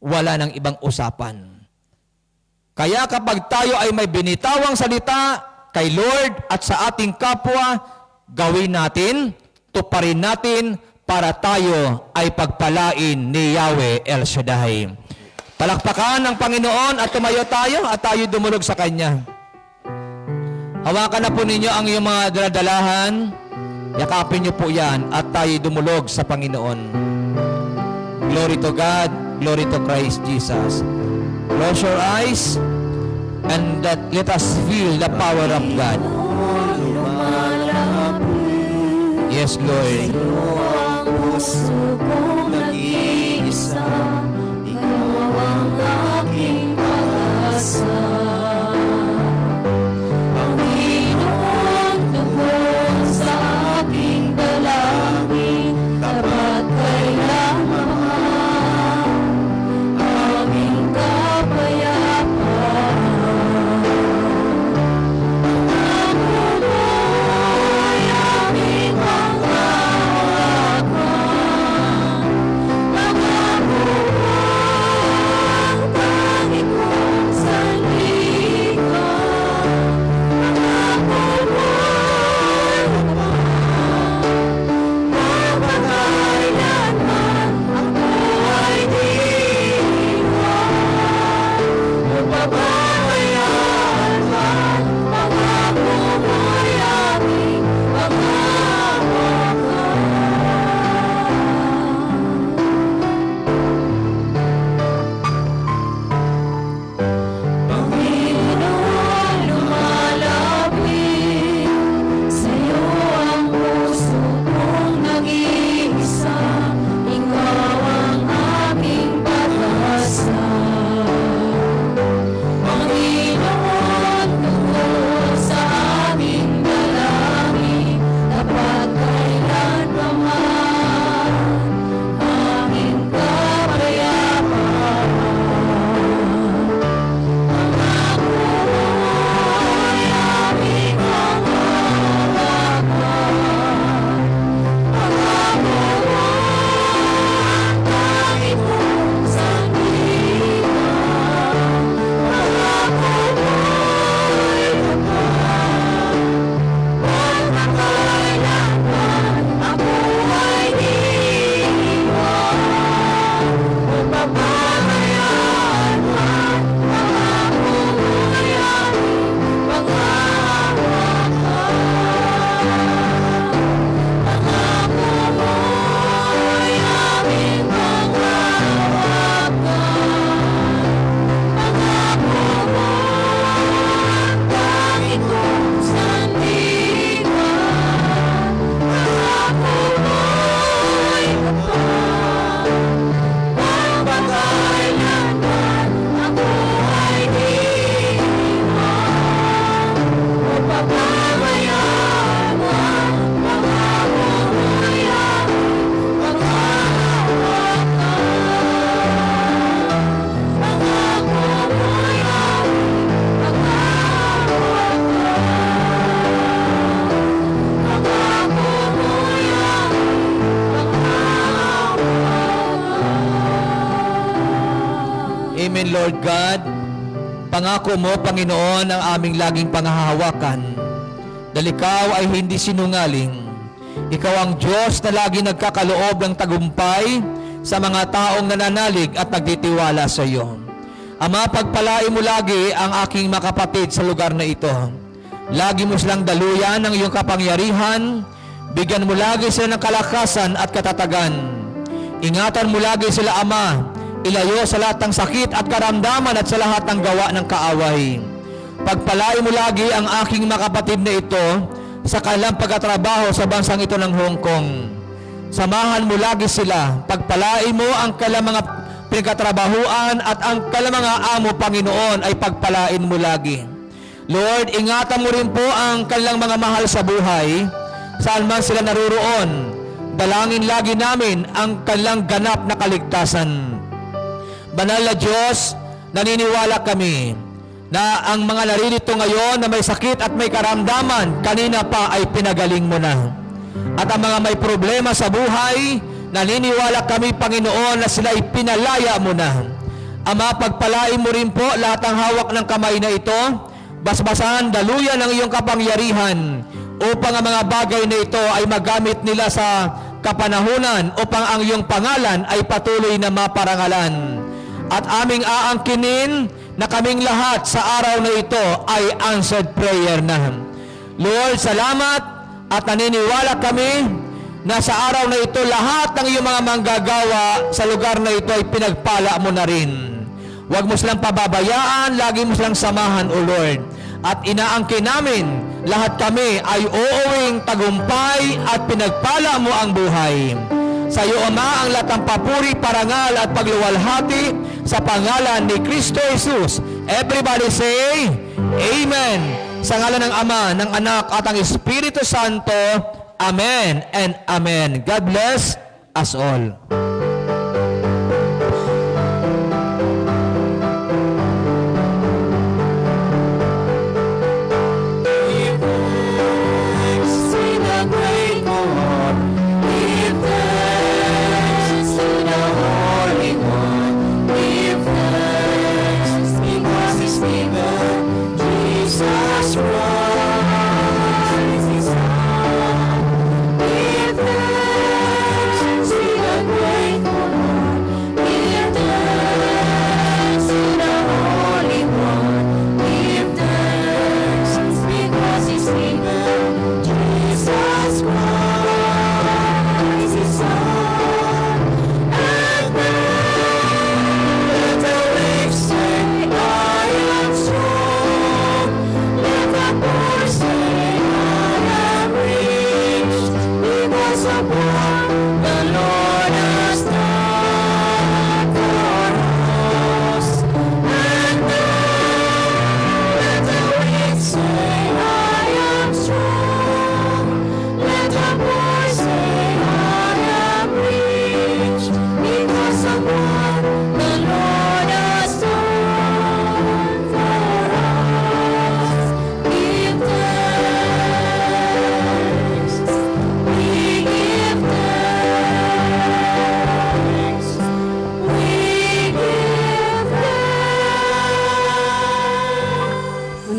Wala nang ibang usapan. Kaya kapag tayo ay may binitawang salita kay Lord at sa ating kapwa, gawin natin, tuparin natin, para tayo ay pagpalain ni Yahweh El Shaddai. Palakpakan ng Panginoon at tumayo tayo at tayo dumulog sa Kanya. Hawakan na po ninyo ang iyong mga daladalahan. Yakapin niyo po yan at tayo dumulog sa Panginoon. Glory to God, glory to Christ Jesus. Close your eyes and let us feel the power of God. Yes, Lord. Puso kong nag-iisa, ikaw ang aking pag-asa. Panginoon, tungkol sa aking dalangin, dapat kailangan aming kapayapaan. Ang amoy aming panghawakan, ang amoy namin, Lord God, pangako mo, Panginoon, ang aming laging panghahawakan. Dahil ikaw ay hindi sinungaling. Ikaw ang Diyos na lagi nagkakaloob ng tagumpay sa mga taong nananalig at nagtitiwala sa iyo. Ama, pagpalain mo lagi ang aking mga kapatid sa lugar na ito. Lagi mo silang daluyan ng iyong kapangyarihan. Bigyan mo lagi sila ng kalakasan at katatagan. Ingatan mo lagi sila, Ama. Ilayo sa lahat ng sakit at karamdaman at sa lahat ng gawa ng kaaway. Pagpalain mo lagi ang aking mga kapatid na ito sa kanilang pagkatrabaho sa bansang ito ng Hong Kong. Samahan mo lagi sila. Pagpalain mo ang kanilang mga pinagkatrabahuan at ang kanilang mga amo, Panginoon, ay pagpalain mo lagi. Lord, ingatan mo rin po ang kanilang mga mahal sa buhay, saan man sila naruroon. Dalangin lagi namin ang kanilang ganap na kaligtasan. Banal na Diyos, naniniwala kami na ang mga naririto ngayon na may sakit at may karamdaman, kanina pa ay pinagaling mo na. At ang mga may problema sa buhay, naniniwala kami, Panginoon, na sila ay pinalaya mo na. Ama, pagpalain mo rin po lahat ng hawak ng kamay na ito, basbasan, daluyan ng iyong kapangyarihan upang ang mga bagay na ito ay magamit nila sa kapanahunan upang ang iyong pangalan ay patuloy na maparangalan. At aming aangkinin na kaming lahat sa araw na ito ay answered prayer na. Lord, salamat at naniniwala kami na sa araw na ito lahat ng iyong mga manggagawa sa lugar na ito ay pinagpala mo na rin. Huwag mo silang pababayaan, lagi mo silang samahan, O Lord. At inaangkin namin, lahat kami ay uuwing tagumpay at pinagpala mo ang buhay. Sa iyo, Ama, ang lahat ng papuri, parangal at pagluwalhati sa pangalan ni Kristo Jesus. Everybody say, Amen. Sa ngalan ng Ama, ng Anak at ang Espiritu Santo, Amen and Amen. God bless us all.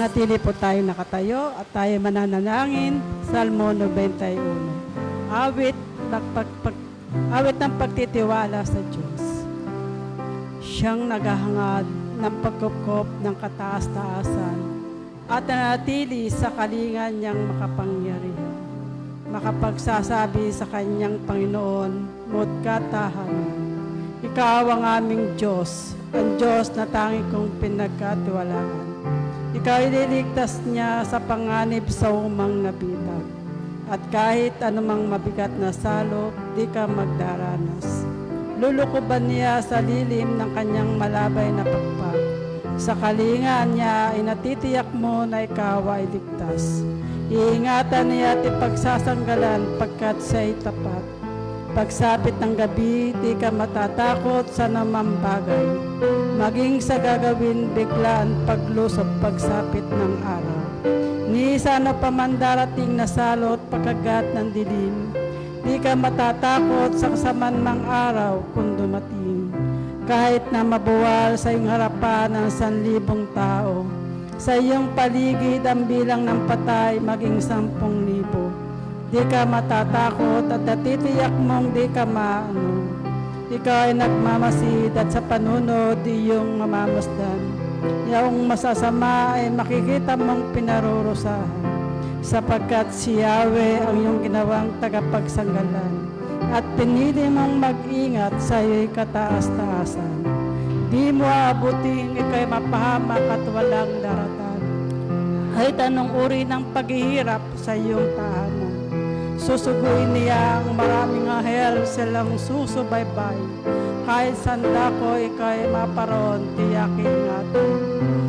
Manatili po tayo nakatayo at tayo mananalangin. Salmo 91. Awit ng pagtitiwala sa Diyos. Siyang naghahangad ng pagkupkop ng kataas-taasan at nanatili sa kalingan niyang makapangyarihan. Makapagsasabi sa kanyang Panginoon, mo't katahanan. Ikaw ang aming Diyos, ang Diyos na tangi kong pinagkatiwalaan. Ikaw ililigtas niya sa panganib sa umang nabitag. At kahit anumang mabigat na salop, di ka magdaranas. Lulukuban niya sa lilim ng kanyang malabay na pagpag. Sa kalingaan niya, inatitiyak mo na ikaw ay ligtas. Iingatan niya at ipagsasanggalan pagkat siya'y tapat. Pagsapit ng gabi, di ka matatakot sa namang bagay. Maging sa gagawin biglaan paglusog pagsapit ng araw. Ni sana pa man darating na salot pagkagat ng dilim. Di ka matatakot sa kasaman mang araw kung dumating. kahit na mabuwal sa iyong harapan ng 1,000 tao. Sa iyong paligid ang bilang ng patay maging 10,000. Di ka matatakot at natitiyak mong di ka maano. Ikaw ay nagmamasid at sa panunod iyong mamamasdan. Yung masasama ay makikita mong pinarurusahan, sapagkat si Yahweh ang iyong ginawang tagapagsanggalan at pinili mong mag-ingat sa iyo'y kataas-taasan. Di mo aabuting ikay mapahamak at walang daratan. Kahit anong uri ng paghihirap sa iyong tahanan, susuguin niya ang maraming anghel silang susubaybay. Kahit sanda ko ikay maparoon, tiyakin natin.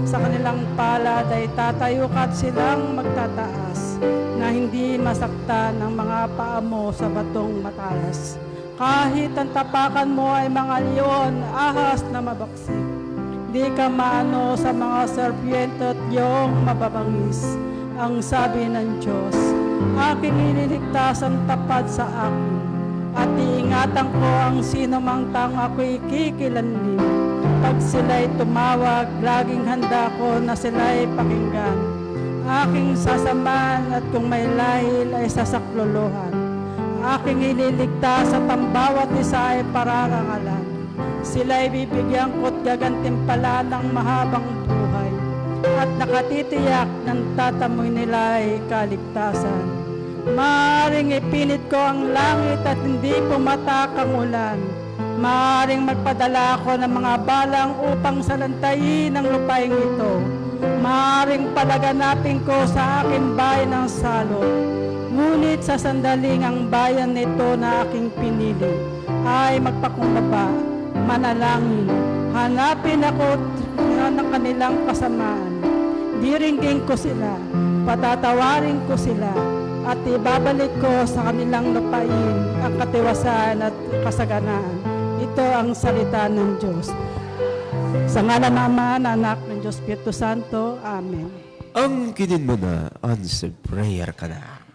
Sa kanilang palad ay tatayo ka at silang magtataas, na hindi masaktan ng mga paa mo sa batong matalas. Kahit ang tapakan mo ay mga leon, ahas na mabaksik, di ka maano sa mga serpiente at iyong mababangis. Ang sabi ng Diyos, aking iniligtas ang tapat sa akin, at iingatan ko ang sino mang taong ako'y kikilanlim. Pag sila'y tumawag, laging handa ko na sila'y pakinggan. Aking sasamaan at kung may lahil ay sasaklolohan. Aking ililigtas at ang bawat isa ay pararangalan. Sila'y bibigyan ko't gagantimpala ng mahabang buhay, at nakatitiyak ng tatamoy nila ay kaligtasan. Maaring ipinit ko ang langit at hindi pumatak ang ulan. Maaring magpadala ako ng mga balang upang salantayin ang lupaing ito. Maaring palaganapin ko sa aking bayan ng salot. Ngunit sa sandaling ang bayan nito na aking pinili ay magpakumbaba, manalangin. Hanapin ako ng kanilang kasamaan. Diringgin ko sila, patatawarin ko sila, at ibabalik ko sa kanilang lupain ang katiwasan at kasaganaan. Ito ang salita ng Diyos. Sa ngalan ng Ama, ng Anak, ng Diyos Espiritu Santo. Amen. Ang kinin mo na, answered prayer ka na.